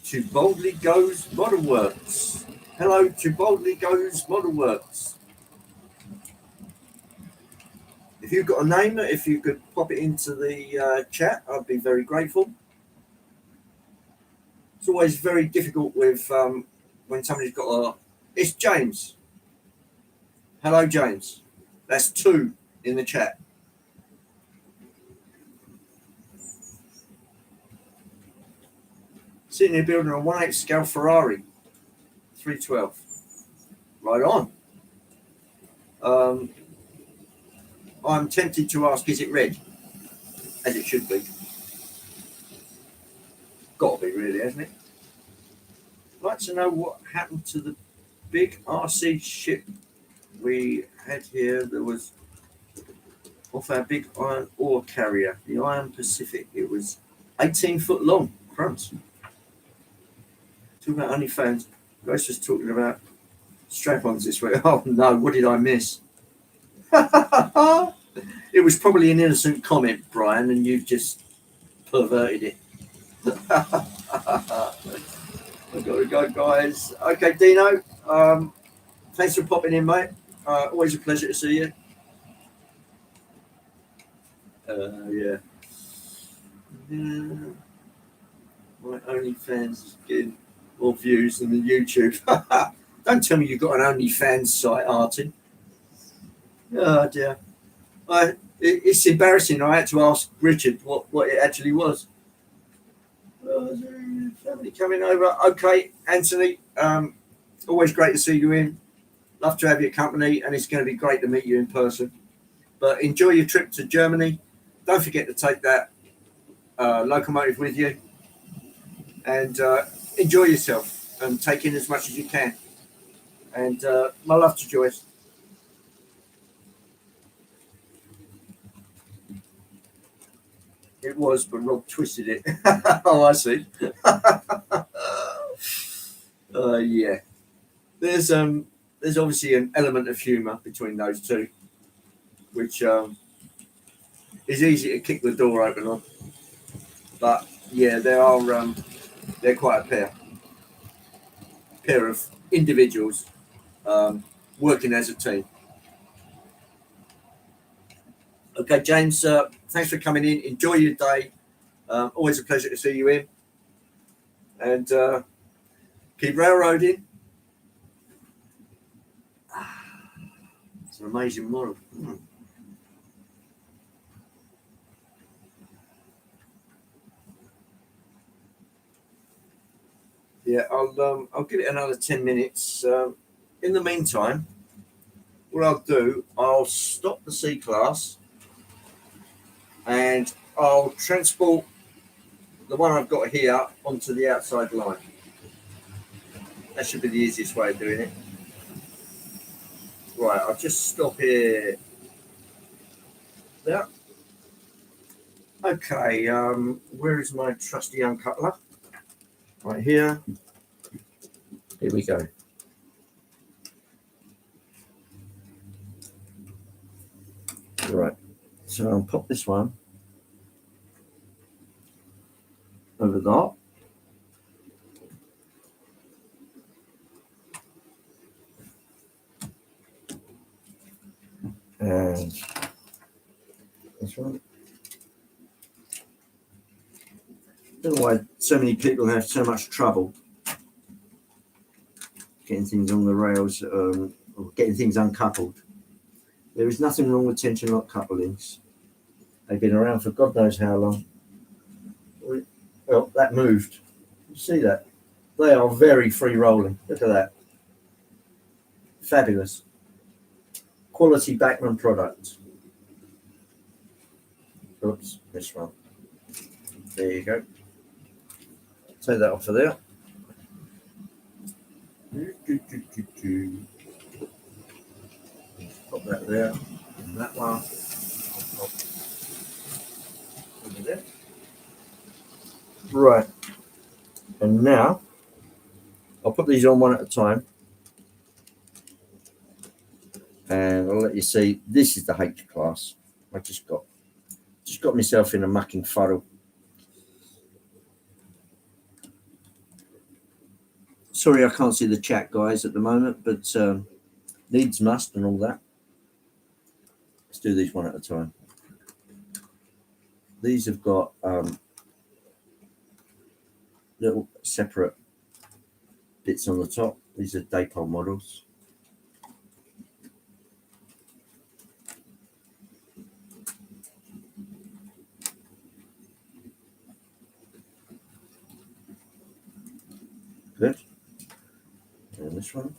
To Boldly Goes Model Works. Hello to Boldly Goes Model Works. If you've got a name, if you could pop it into the chat, I'd be very grateful. It's always very difficult with when somebody's got a... It's James. Hello, James. That's 2 in the chat. Sitting here building a 1/8 scale Ferrari. 312. Right on. I'm tempted to ask, is it red? As it should be. Got to be, really, hasn't it? I'd like to know what happened to the big RC ship we had here that was off our big iron ore carrier, the Iron Pacific. It was 18 foot long. Crumbs. Talking about OnlyFans. Grace was talking about strap-ons this week. Oh no, what did I miss? It was probably an innocent comment, Brian, and you've just perverted it. I've got to go, guys. Okay, Dino. Thanks for popping in, mate. Always a pleasure to see you. Yeah. My OnlyFans is getting more views than the YouTube. Don't tell me you've got an OnlyFans site, Artin. Oh dear. It's embarrassing. I had to ask Richard what it actually was. Family coming over. Okay, Anthony. Always great to see you in. Love to have your company, and it's going to be great to meet you in person. But enjoy your trip to Germany. Don't forget to take that locomotive with you, and enjoy yourself and take in as much as you can. And my love to Joyce. It was, but Rob twisted it. Oh, I see. Yeah. There's obviously an element of humour between those two, which is easy to kick the door open on. But yeah, they're quite a pair of individuals working as a team. Okay, James, thanks for coming in. Enjoy your day. Always a pleasure to see you in. And keep railroading. It's an amazing model. Yeah, I'll give it another 10 minutes. In the meantime, what I'll do, I'll stop the C-Class and I'll transport the one I've got here onto the outside line. That should be the easiest way of doing it. Right, I'll just stop here. There. Okay, where is my trusty uncutler? Right here. Here we go. Right, so I'll pop this one over that. And this one. I don't know why so many people have so much trouble getting things on the rails or getting things uncoupled. There is nothing wrong with tension lock couplings. They've been around for God knows how long. Well, that moved. You see that? They are very free rolling. Look at that. Fabulous. Quality Bachmann product. Oops, this one. There you go. Take that off of there. Pop that there. And that one. Over there. Right. And now I'll put these on one at a time. And I'll let you see this is the H class. I just got myself in a mucking fuddle. Sorry I can't see the chat, guys, at the moment, but needs must and all that. Let's do these one at a time. These have got little separate bits on the top. These are Daypole models. Good. And this one.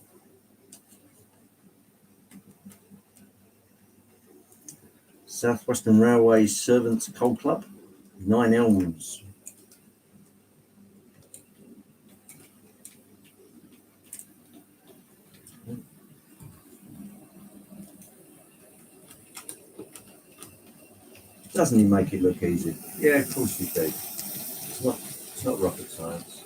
South Western Railway Servants Coal Club, 9 Elms. Doesn't he make it look easy? Yeah, of course he did. It's not rocket science.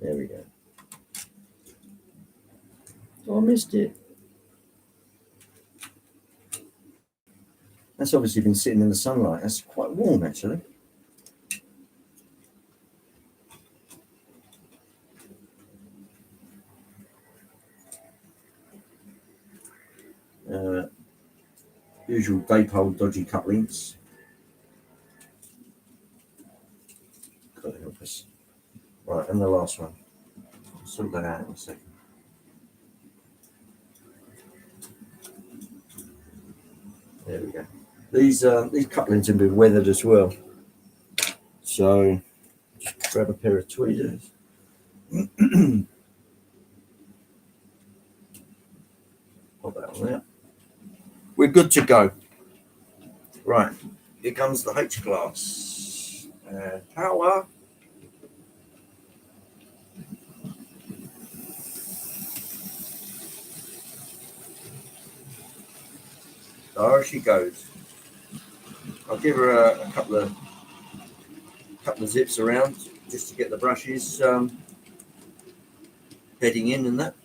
There we go. Oh, I missed it. That's obviously been sitting in the sunlight. That's quite warm, actually. Usual dipole dodgy couplings. Got to help us. Right, and the last one. I'll sort that out in a second. There we go. These couplings have been weathered as well. So just grab a pair of tweezers. Pop that on there. We're good to go. Right, here comes the H class. Power. There she goes. I'll give her a couple of zips around just to get the brushes bedding in and that.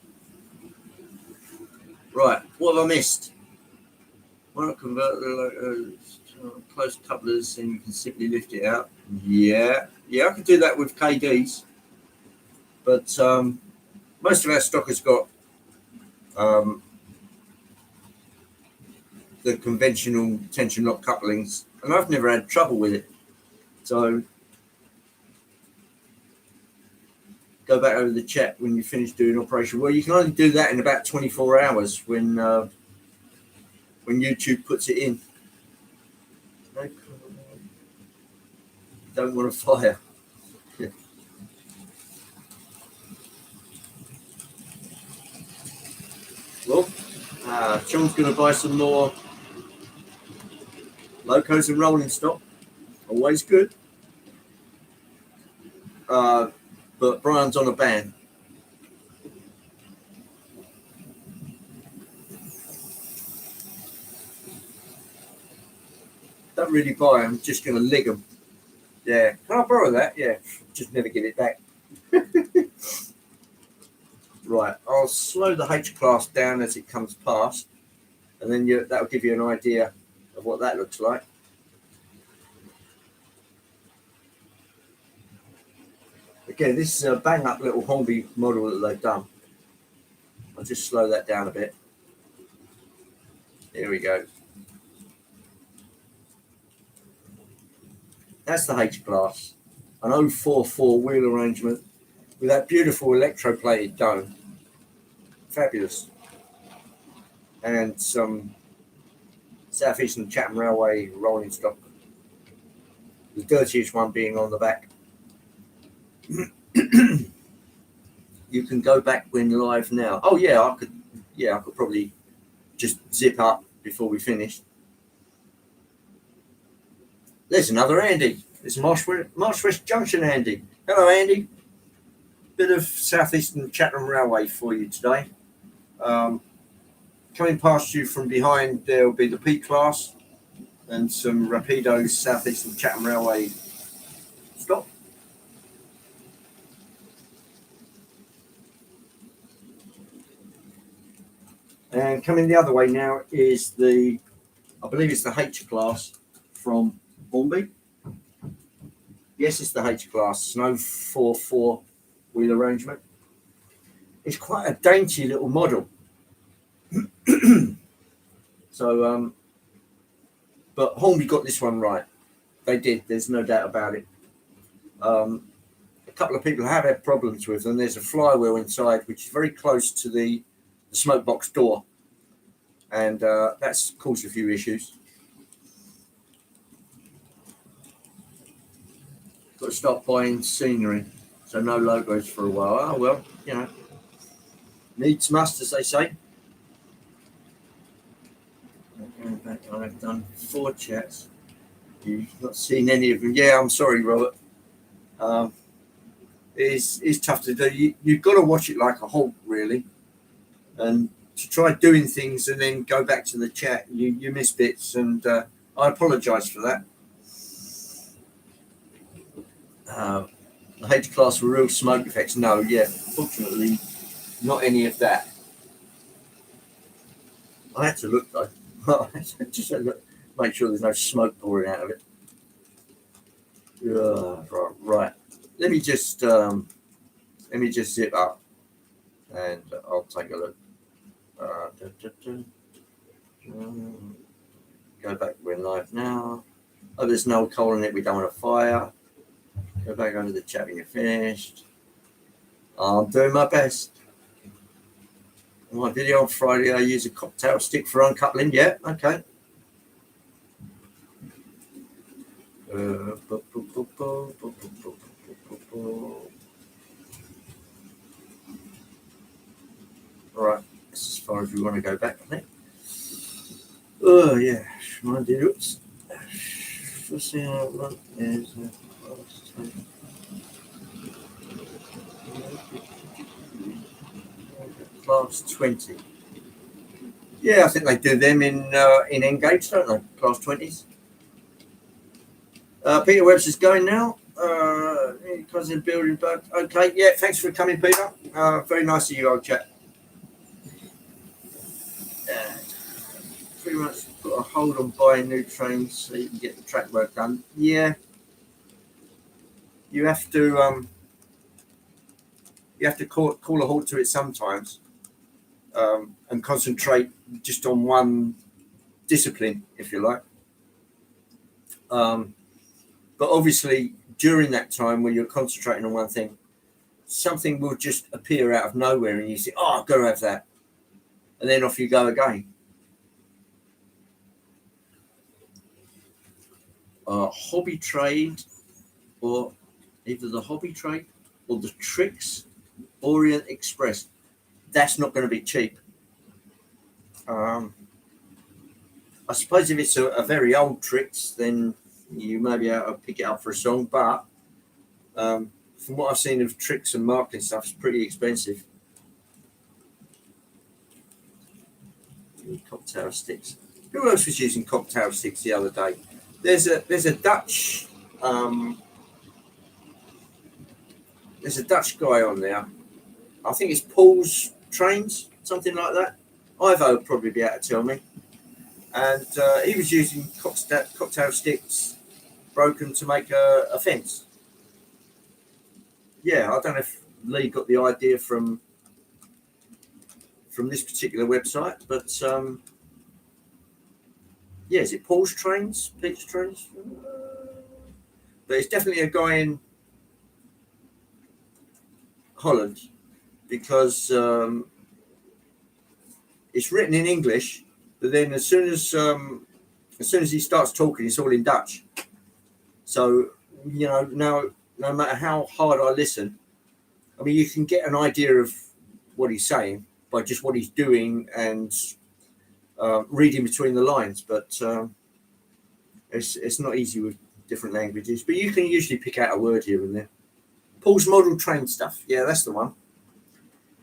Right, what have I missed? Why not convert the close couplers and you can simply lift it out? Yeah, I can do that with KDs, but most of our stock has got the conventional tension lock couplings, and I've never had trouble with it. So go back over the chat when you finish doing operation. Well, you can only do that in about 24 hours when YouTube puts it in. Don't want to fire. Yeah. Well, John's going to buy some more locos and rolling stock. Always good. But Brian's on a ban. Don't really buy them, just going to lig them. Yeah. Can I borrow that? Yeah. Just never give it back. Right. I'll slow the H class down as it comes past, and then that'll give you an idea of what that looks like. Again, this is a bang up little Hornby model that they've done. I'll just slow that down a bit. Here we go. That's the H class, an 044 wheel arrangement with that beautiful electroplated dome. Fabulous. And some South Eastern Chatham Railway rolling stock. The dirtiest one being on the back. You can go back when live now. Oh yeah, I could probably just zip up before we finish. There's another Andy. It's Marsh West Junction Andy. Hello Andy. Bit of South Eastern Chatham Railway for you today. Coming past you from behind, there will be the P class and some Rapido South Eastern Chatham Railway stock. And coming the other way now is I believe it's the H class from Hornby. Yes, it's the H class, Snow 44 wheel arrangement. It's quite a dainty little model. So, but Hornby got this one right. They did. There's no doubt about it. A couple of people have had problems with them. There's a flywheel inside, which is very close to the smoke box door, and that's caused a few issues. Got to start buying scenery, so no logos for a while. Oh well, needs must, as they say. I've done 4 chats. You've not seen any of them. Yeah, I'm sorry, Robert. is tough to do. You've got to watch it like a hawk, really, and to try doing things and then go back to the chat, you miss bits, and I apologise for that. I hate to class for real smoke effects. No, yeah, fortunately, not any of that. I had to look though. Just had to look, make sure there's no smoke pouring out of it. Right. Let me just zip up, and I'll take a look. Go back. We're live now. Oh, there's no coal in it. We don't want to fire. Go back over the chat when you're finished. I'm doing my best. In my video on Friday, I use a cocktail stick for uncoupling. Yeah, okay. Right, that's as far as we want to go back, I think. Oh, yeah. Oops. First thing I want is class 20. Yeah, I think they do them in Engage, don't they? Class 20s. Peter Webster's going now. Because in building, but okay. Yeah, thanks for coming, Peter. Very nice of you, old chap. Pretty much put a hold on buying new trains so you can get the track work done. Yeah, you have to call a halt to it sometimes, and concentrate just on one discipline, if you like. But obviously, during that time when you're concentrating on one thing, something will just appear out of nowhere, and you say, "Oh, I've got to have that," and then off you go again. Hobby trade, or either the hobby trade or the Tricks Orient Express. That's not going to be cheap. I suppose if it's a very old Tricks, then you may be able to pick it up for a song. But from what I've seen of Tricks and marketing stuff, it's pretty expensive. Cocktail sticks. Who else was using cocktail sticks the other day? There's a Dutch there's a Dutch guy on there. I think it's Paul's Trains, something like that. Ivo would probably be able to tell me. And he was using cocktail sticks broken to make a fence. Yeah, I don't know if Lee got the idea from this particular website, but yeah, is it Paul's Trains? Pete's Trains? But it's definitely a guy in Holland, because it's written in English, but then as soon as he starts talking, it's all in Dutch. So, you know, no matter how hard I listen, I mean, you can get an idea of what he's saying by just what he's doing and reading between the lines, but it's not easy with different languages. But you can usually pick out a word here and there. Paul's Model Train Stuff, yeah, that's the one.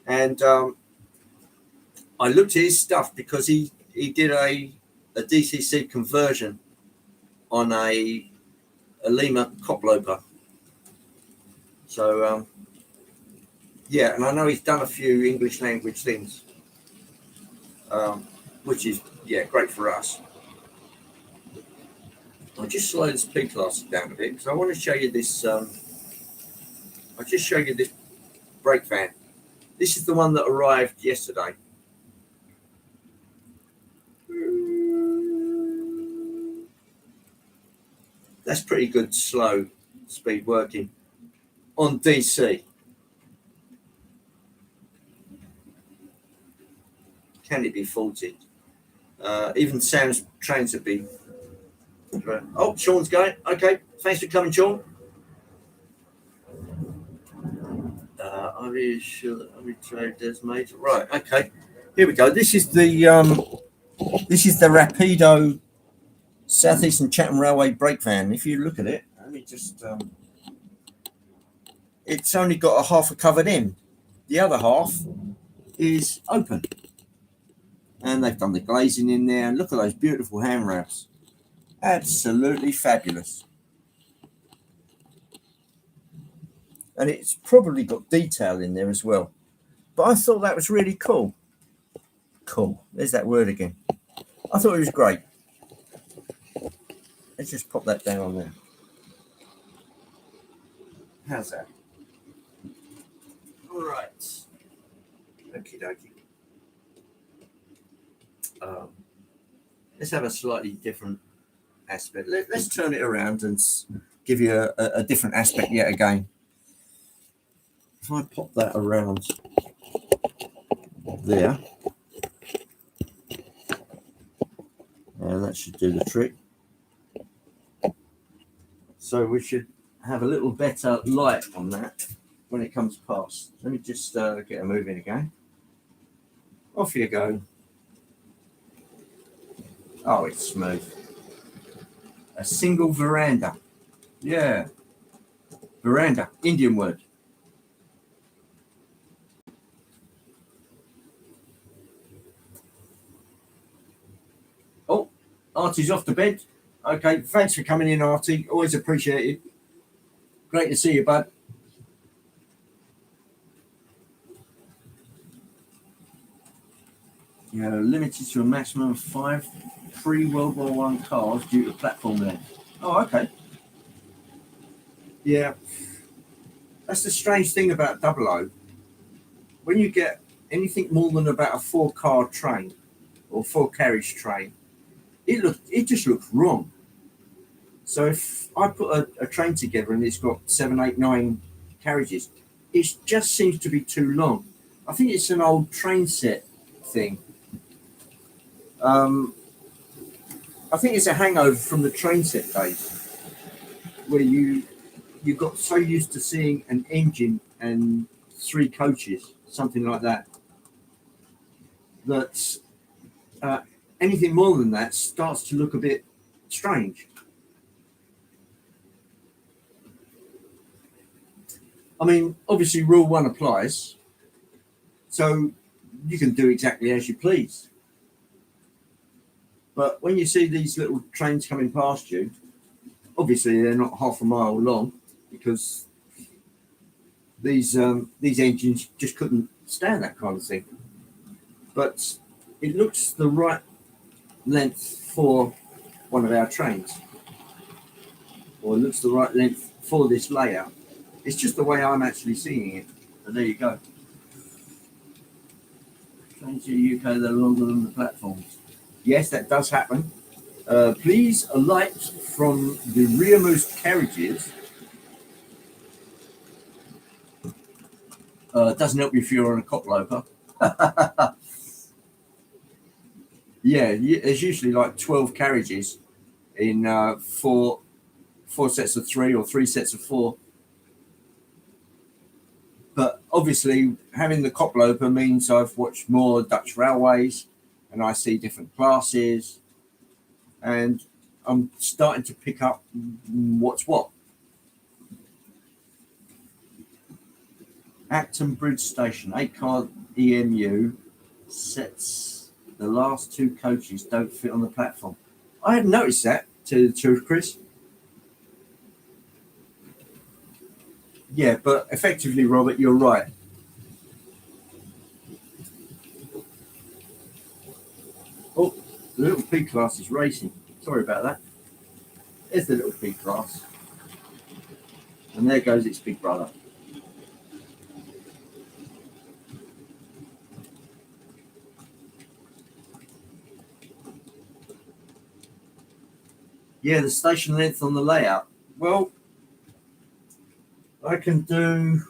And I looked at his stuff because he did a DCC conversion on a Lima Coploper. So yeah, and I know he's done a few English language things, which is, yeah, great for us. I'll just slow this P class down a bit because I want to show you this. I'll just show you this brake van. This is the one that arrived yesterday. That's pretty good slow speed working on DC. Can it be faulted? Even Sam's trains would be. Oh, Sean's going. Okay, thanks for coming, Sean. Are you sure that every trade is made? Right. Okay. Here we go. This is the Rapido Southeastern Chatham Railway brake van. If you look at it, let me just. it's only got a half a covered in. The other half is open. And they've done the glazing in there. And look at those beautiful handrails. Absolutely fabulous. And it's probably got detail in there as well. But I thought that was really cool. Cool. There's that word again. I thought it was great. Let's just pop that down there. How's that? All right. Okie dokie. Let's have a slightly different aspect. Let's turn it around and give you a different aspect yet again. If I pop that around there, and that should do the trick. So we should have a little better light on that when it comes past. Let me just get a move in again. Off you go. Oh, it's smooth. A single veranda. Yeah. Veranda, Indian word. Oh, Artie's off to bed. Okay, thanks for coming in, Artie. Always appreciate it. Great to see you, bud. You know, limited to a maximum of 5 pre-World War I cars due to platform length. Oh, okay. Yeah. That's the strange thing about 00. When you get anything more than about a 4-car train or 4-carriage train, it just looks wrong. So if I put a train together and it's got 7, 8, 9 carriages, it just seems to be too long. I think it's an old train set thing. I think it's a hangover from the train set days, where you got so used to seeing an engine and 3 coaches, something like that, that anything more than that starts to look a bit strange. I mean, obviously Rule 1 applies, so you can do exactly as you please. But when you see these little trains coming past you, obviously they're not half a mile long, because these engines just couldn't stand that kind of thing. But it looks the right length for one of our trains, or it looks the right length for this layout. It's just the way I'm actually seeing it. But there you go. Trains in the UK, they're longer than the platforms. Yes, that does happen. Please alight from the rearmost carriages. Doesn't help you if you're on a coploper. Yeah, there's usually like 12 carriages in 4 sets of 3 or 3 sets of 4. But obviously, having the coploper means I've watched more Dutch railways, and I see different classes, and I'm starting to pick up what's what. Acton Bridge Station, 8-car EMU sets. The last 2 coaches don't fit on the platform. I hadn't noticed that, to tell the truth, Chris. Yeah, but effectively, Robert, you're right. Oh, the little P class is racing. Sorry about that. There's the little P class. And there goes its big brother. Yeah, the station length on the layout. Well, I can do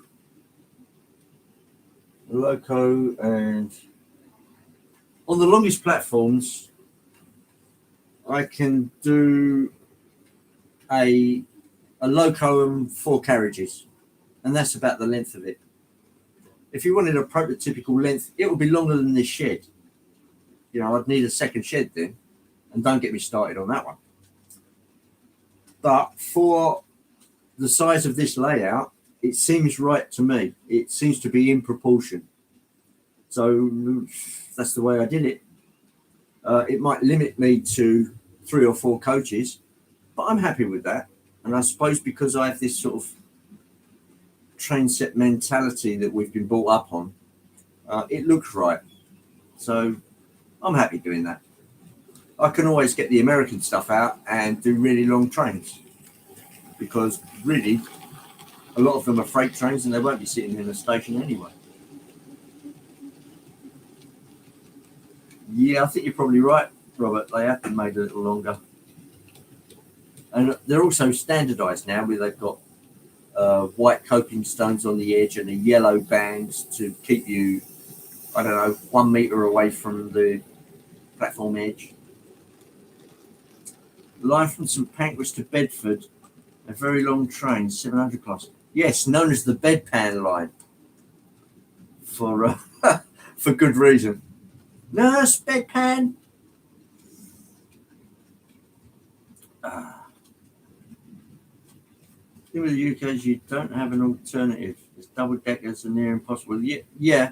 the loco, and on the longest platforms, I can do a loco and 4 carriages, and that's about the length of it. If you wanted a prototypical length, it would be longer than this shed. You know, I'd need a second shed then, and don't get me started on that one. But for the size of this layout, it seems right to me. It seems to be in proportion. So that's the way I did it. It might limit me to 3 or 4 coaches, but I'm happy with that. And I suppose because I have this sort of train set mentality that we've been brought up on, it looks right. So I'm happy doing that. I can always get the American stuff out and do really long trains, because really a lot of them are freight trains and they won't be sitting in a station anyway. Yeah, I think you're probably right, Robert. They have been made a little longer. And they're also standardized now, where they've got white coping stones on the edge and the yellow bands to keep you, I don't know, 1 meter away from the platform edge. The line from St Pancras to Bedford, a very long train, 700 class. Yes, known as the bedpan line, for for good reason. Nurse, bedpan. The thing with the UK is you don't have an alternative. It's double deckers are near impossible. Yeah.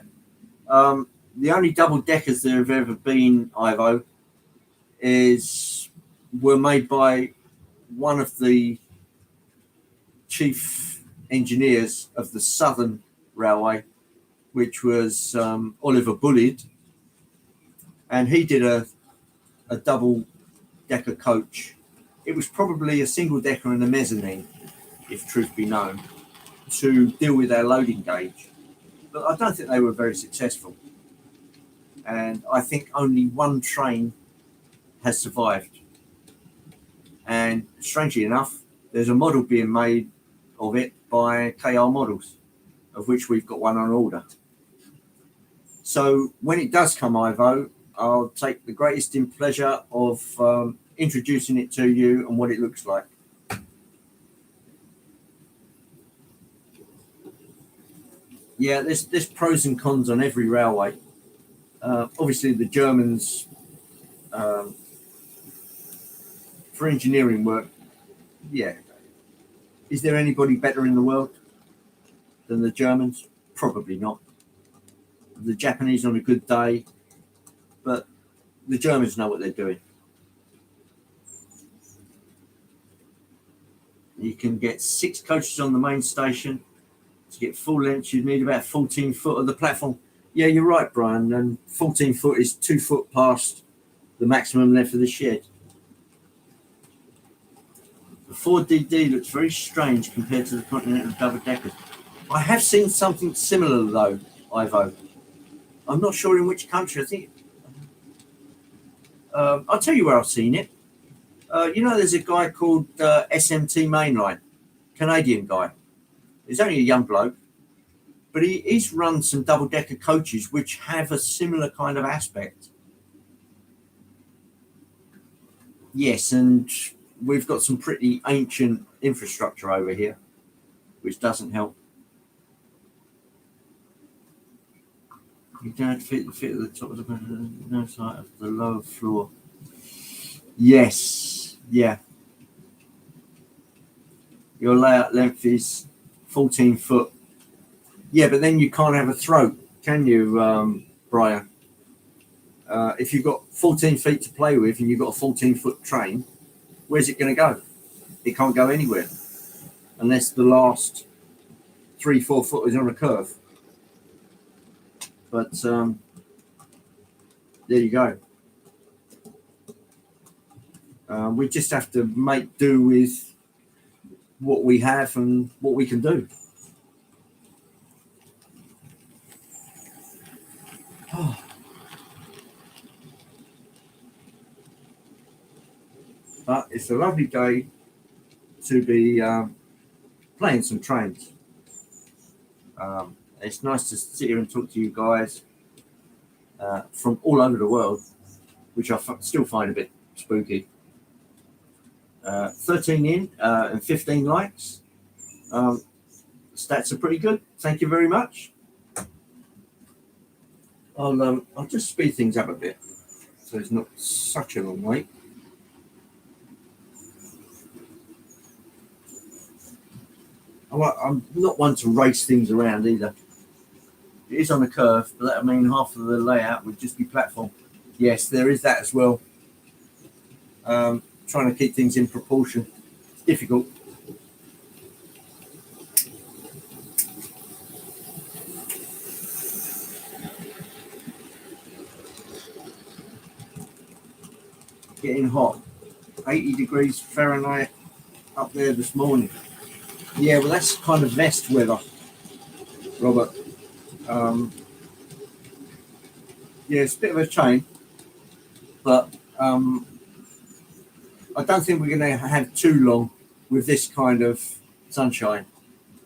The only double deckers there have ever been, Ivo, were made by one of the chief engineers of the Southern Railway, which was Oliver Bullard, and he did a double decker coach. It was probably a single decker and a mezzanine, if truth be known, to deal with our loading gauge. But I don't think they were very successful. And I think only one train has survived. And strangely enough, there's a model being made of it by KR Models, of which we've got one on order. So when it does come, Ivo, I'll take the greatest in pleasure of introducing it to you and what it looks like. Yeah, there's pros and cons on every railway. Obviously, the Germans, for engineering work, yeah. Is there anybody better in the world than the Germans? Probably not. The Japanese on a good day, but the Germans know what they're doing. You can get 6 coaches on the main station. To get full length, you need about 14 foot of the platform. Yeah, you're right, Brian. And 14 foot is 2 foot past the maximum length of the shed. The 4DD looks very strange compared to the Continental double deckers. I have seen something similar though, Ivo. I'm not sure in which country. I think I'll tell you where I've seen it. There's a guy called SMT Mainline, Canadian guy. He's only a young bloke, but he's run some double-decker coaches which have a similar kind of aspect. Yes, and we've got some pretty ancient infrastructure over here, which doesn't help. You don't fit at the top of the no side of the lower floor. Yes, yeah. Your layout length is 14 foot. Yeah, but then you can't have a throat, can you, Brian? If you've got 14 feet to play with and you've got a 14-foot train, where's it going to go? It can't go anywhere unless the last 3-4 foot is on a curve. But there you go. We just have to make do with what we have and what we can do. But it's a lovely day to be playing some trains. It's nice to sit here and talk to you guys from all over the world, which I still find a bit spooky. 13 in and 15 likes. Stats are pretty good. Thank you very much. I'll just speed things up a bit so it's not such a long wait. I'm not one to race things around either. It is on a curve, but that mean half of the layout would just be platform. Yes, there is that as well. Trying to keep things in proportion. It's difficult. Getting hot. 80 degrees Fahrenheit up there this morning. Yeah, well, that's kind of vest weather, Robert. Yeah, it's a bit of a change, but I don't think we're going to have too long with this kind of sunshine.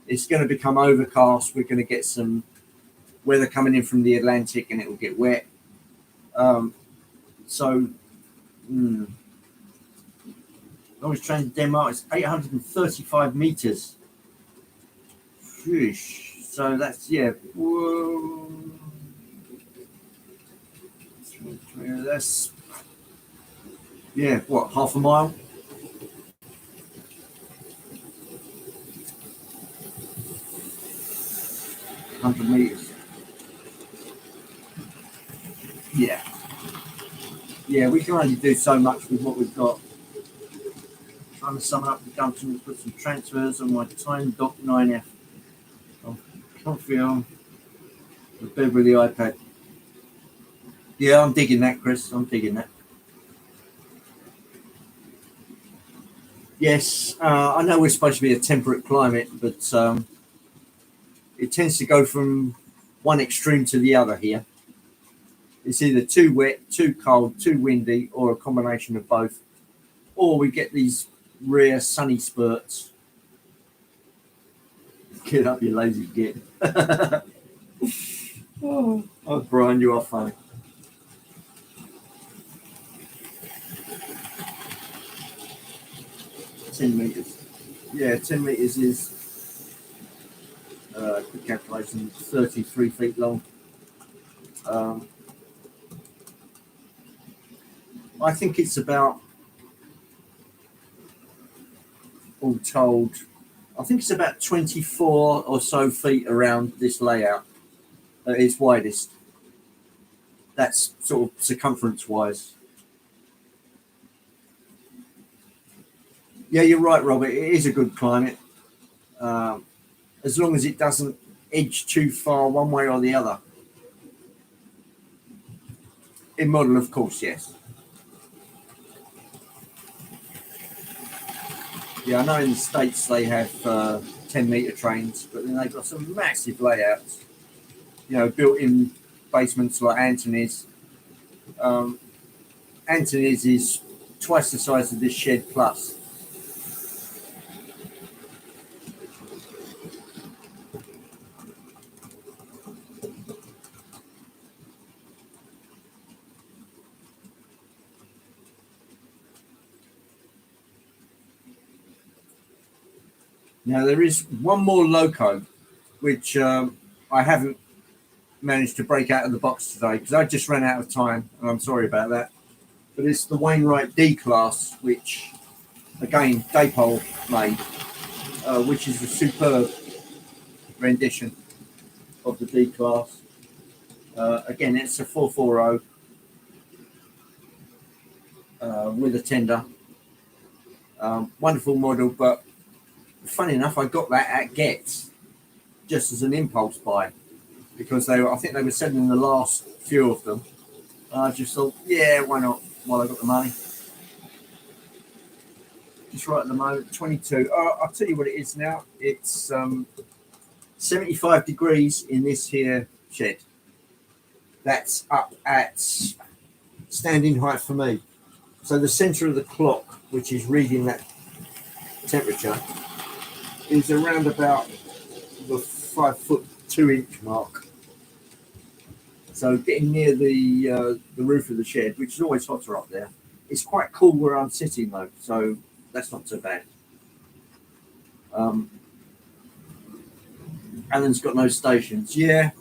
It's going to become overcast. We're going to get some weather coming in from the Atlantic, and it will get wet. Longest train to Denmark is 835 meters. Sheesh. So that's, yeah. Whoa. That's, yeah, what, half a mile? $100 Yeah. Yeah, we can only do so much with what we've got. Trying to sum up the junction, put some transfers on my Time Dock 9F. I can't feel the bed with the iPad. Yeah, I'm digging that, Chris. I'm digging that. Yes, I know we're supposed to be a temperate climate, but it tends to go from one extreme to the other here. It's either too wet, too cold, too windy, or a combination of both. Or we get these rare sunny spurts. Get up, you lazy git. Oh, Brian, you are funny. $10. Yeah, 10 meters is, quick calculation, 33 feet long. I think it's about, all told, I think it's about 24 or so feet around this layout at its widest. That's sort of circumference wise. Yeah, you're right, Robert. It is a good climate. As long as it doesn't edge too far one way or the other. In model, of course, yes. Yeah, I know in the States they have 10-meter trains, but then they've got some massive layouts. You know, built in basements like Anthony's. Anthony's is twice the size of this shed plus. Now there is one more loco, which I haven't managed to break out of the box today because I just ran out of time, and I'm sorry about that. But it's the Wainwright D class, which again Dapol made, which is a superb rendition of the D class. Again, it's a 440 with a tender. Wonderful model, but funny enough, I got that at Getz just as an impulse buy because I think they were selling the last few of them. I just thought, yeah, why not? While I got the money, just right at the moment, 22. I'll tell you what it is now. It's 75 degrees in this here shed. That's up at standing height for me. So the center of the clock, which is reading that temperature, is around about the 5'2" mark. So getting near the roof of the shed, which is always hotter up there. It's quite cool where I'm sitting though, so that's not so bad. Alan's got no stations, yeah.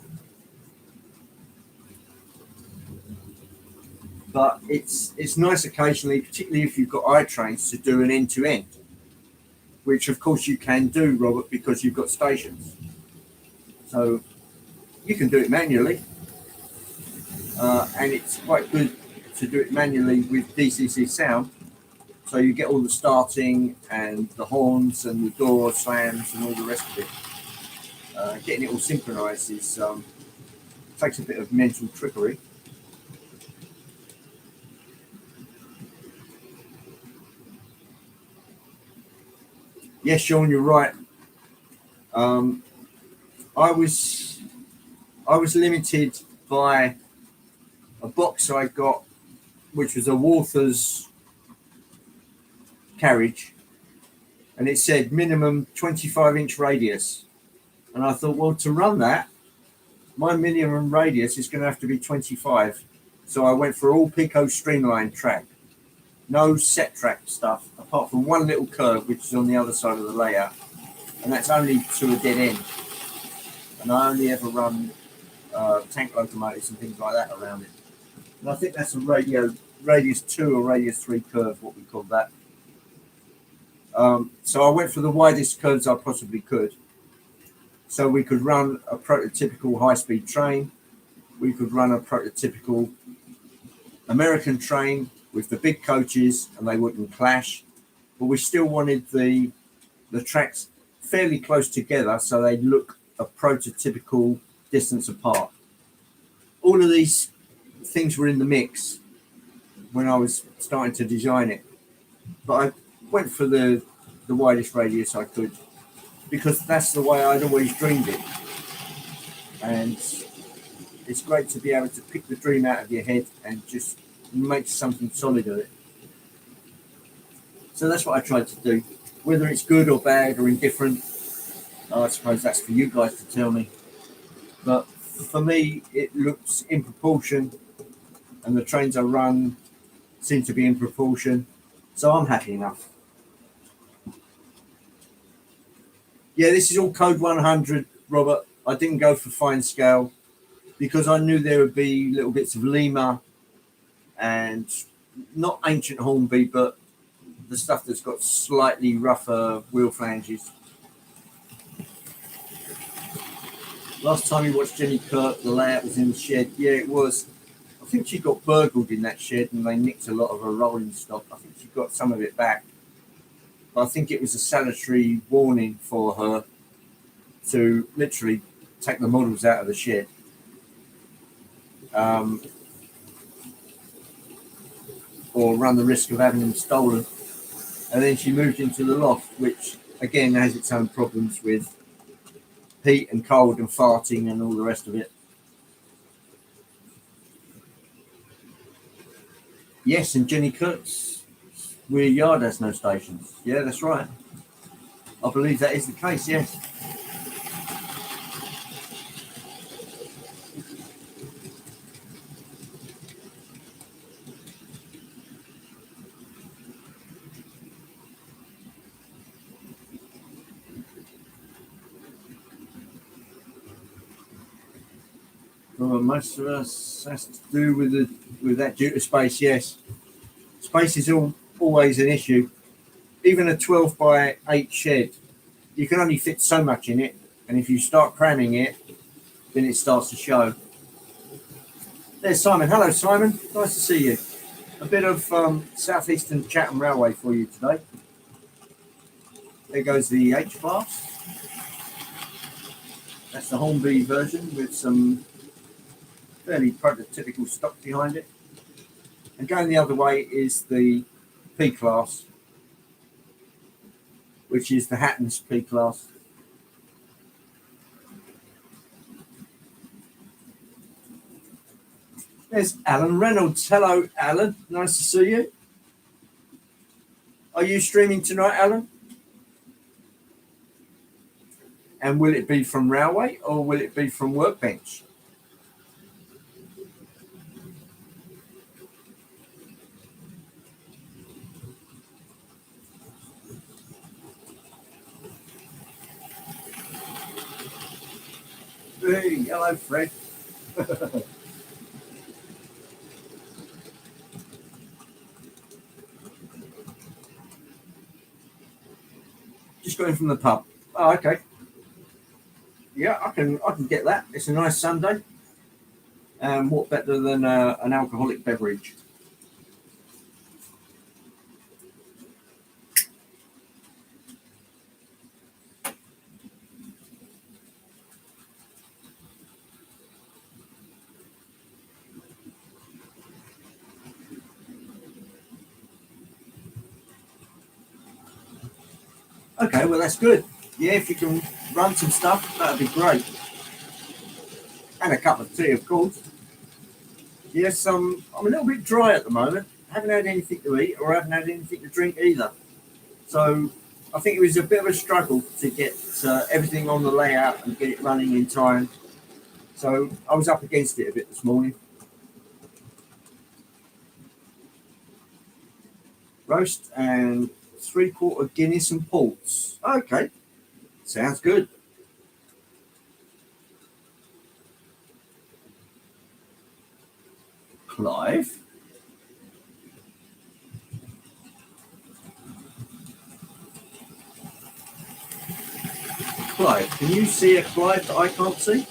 But it's nice occasionally, particularly if you've got I trains, to do an end to end. which of course you can do, Robert, because you've got stations. So you can do it manually, and it's quite good to do it manually with DCC sound. So you get all the starting and the horns and the door slams and all the rest of it. Getting it all synchronized is takes a bit of mental trickery. Yes, Sean, you're right. I was limited by a box I got, which was a Walther's carriage, and it said minimum 25-inch radius. And I thought, well, to run that, my minimum radius is going to have to be 25. So I went for all Pico streamline track, no set track stuff, apart from one little curve, which is on the other side of the layout, and that's only to a dead end. And I only ever run tank locomotives and things like that around it. And I think that's a radius 2 or radius 3 curve, what we call that. So I went for the widest curves I possibly could. So we could run a prototypical high-speed train. We could run a prototypical American train with the big coaches, and they wouldn't clash. But we still wanted the tracks fairly close together, so they look a prototypical distance apart. All of these things were in the mix when I was starting to design it. But I went for the widest radius I could, because that's the way I'd always dreamed it. And it's great to be able to pick the dream out of your head and just make something solid of it. So that's what I tried to do. Whether it's good or bad or indifferent, I suppose that's for you guys to tell me. But for me, it looks in proportion, and the trains I run seem to be in proportion. So I'm happy enough. Yeah, this is all code 100, Robert. I didn't go for fine scale because I knew there would be little bits of Lima and not ancient Hornby, but the stuff that's got slightly rougher wheel flanges. Last time you watched Jenny Kirk, the layout was in the shed. Yeah, it was. I think she got burgled in that shed and they nicked a lot of her rolling stock. I think she got some of it back. But I think it was a salutary warning for her to literally take the models out of the shed. Or run the risk of having them stolen. And then she moved into the loft, which again has its own problems with heat and cold and farting and all the rest of it. Yes, and Jenny Kirk's rear yard has no stations. Yeah, that's right. I believe that is the case, yes. Well, most of us has to do with that due to space, yes. Space is always an issue. Even a 12 by 8 shed, you can only fit so much in it, and if you start cramming it, then it starts to show. There's Simon. Hello, Simon. Nice to see you. A bit of Southeastern Chatham Railway for you today. There goes the H-class. That's the Hornby version with some fairly prototypical stock behind it. And going the other way is the P-class, which is the Hatton's P-class. There's Alan Reynolds. Hello, Alan. Nice to see you. Are you streaming tonight, Alan? And will it be from Railway or will it be from Workbench? Hey, hello, Fred. Just got in from the pub. Oh, okay. Yeah, I can get that. It's a nice Sunday. And what better than an alcoholic beverage? Okay, well that's good. Yeah, if you can run some stuff, that'd be great. And a cup of tea, of course. Yes, I'm a little bit dry at the moment. Haven't had anything to eat or haven't had anything to drink either. So I think it was a bit of a struggle to get everything on the layout and get it running in time. So I was up against it a bit this morning. Roast and 3/4 Guinness and ports. Okay, sounds good. Clive. Clive, can you see a Clive that I can't see?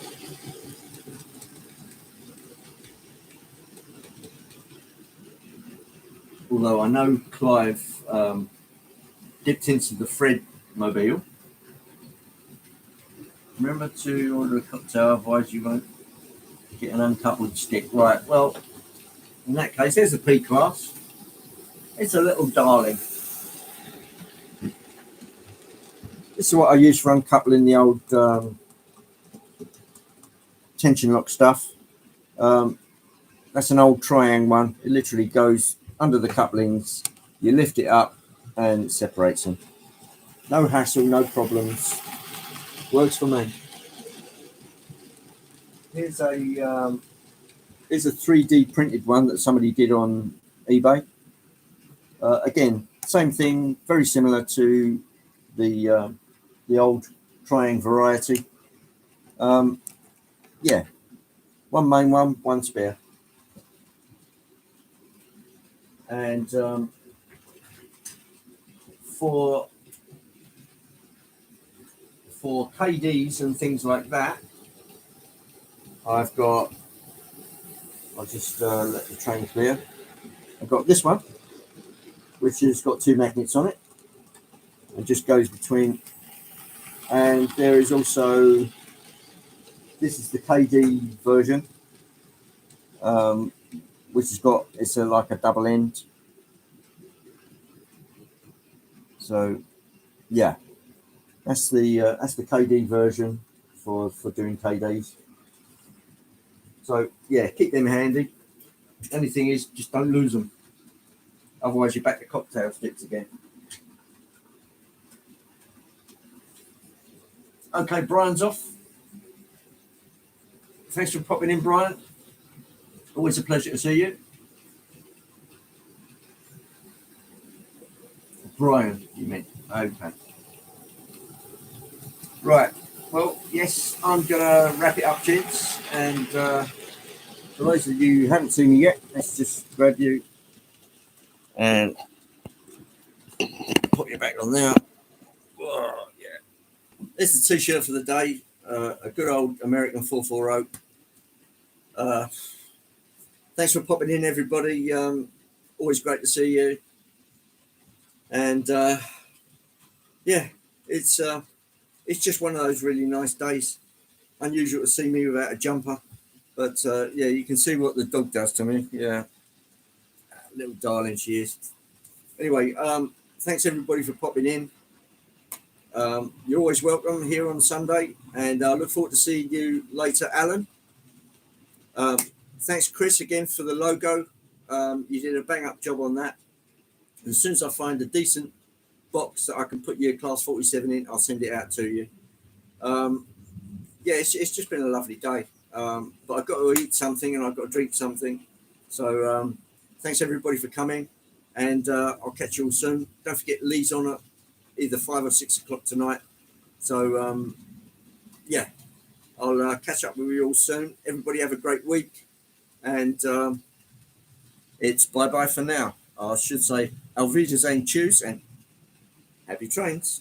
Although I know Clive dipped into the Fred mobile. Remember to order a cocktail, otherwise you won't get an uncoupled stick. Right, well, in that case, there's a P-class. It's a little darling. This is what I use for uncoupling the old tension lock stuff. That's an old Triang one. It literally goes under the couplings. You lift it up and it separates them. No hassle, no problems. Works for me. Here's a 3D printed one that somebody did on eBay. Again, same thing, very similar to the old Triang variety. Yeah, one main one spare. And for KDs and things like that, I'll just let the train clear. I've got this one, which has got 2 magnets on it and just goes between. And there is also, this is the KD version, which has got, it's like a double end. So yeah, that's the KD version for doing KDs. So yeah, keep them handy. Only thing is, just don't lose them. Otherwise, you're back to cocktail sticks again. Okay, Brian's off. Thanks for popping in, Brian. Always a pleasure to see you. Brian, you meant. Okay. Right. Well, yes, I'm going to wrap it up, gents. And for those of you who haven't seen me yet, let's just grab you and put you back on there. Oh, yeah. This is a t-shirt for the day. A good old American 440. Thanks for popping in, everybody. Always great to see you. And yeah, it's just one of those really nice days. Unusual to see me without a jumper, but yeah, you can see what the dog does to me. Yeah, little darling she is. Anyway, thanks everybody for popping in. You're always welcome here on Sunday, and I look forward to seeing you later, Alan. Thanks, Chris, again for the logo. You did a bang up job on that. As soon as I find a decent box that I can put your Class 47 in, I'll send it out to you. Yeah, it's just been a lovely day. But I've got to eat something and I've got to drink something. So thanks everybody for coming, and I'll catch you all soon. Don't forget Lee's on at either 5 or 6 o'clock tonight. So yeah, I'll catch up with you all soon. Everybody have a great week, and it's bye-bye for now. I should say Auf Wiedersehen, choose, and happy trains.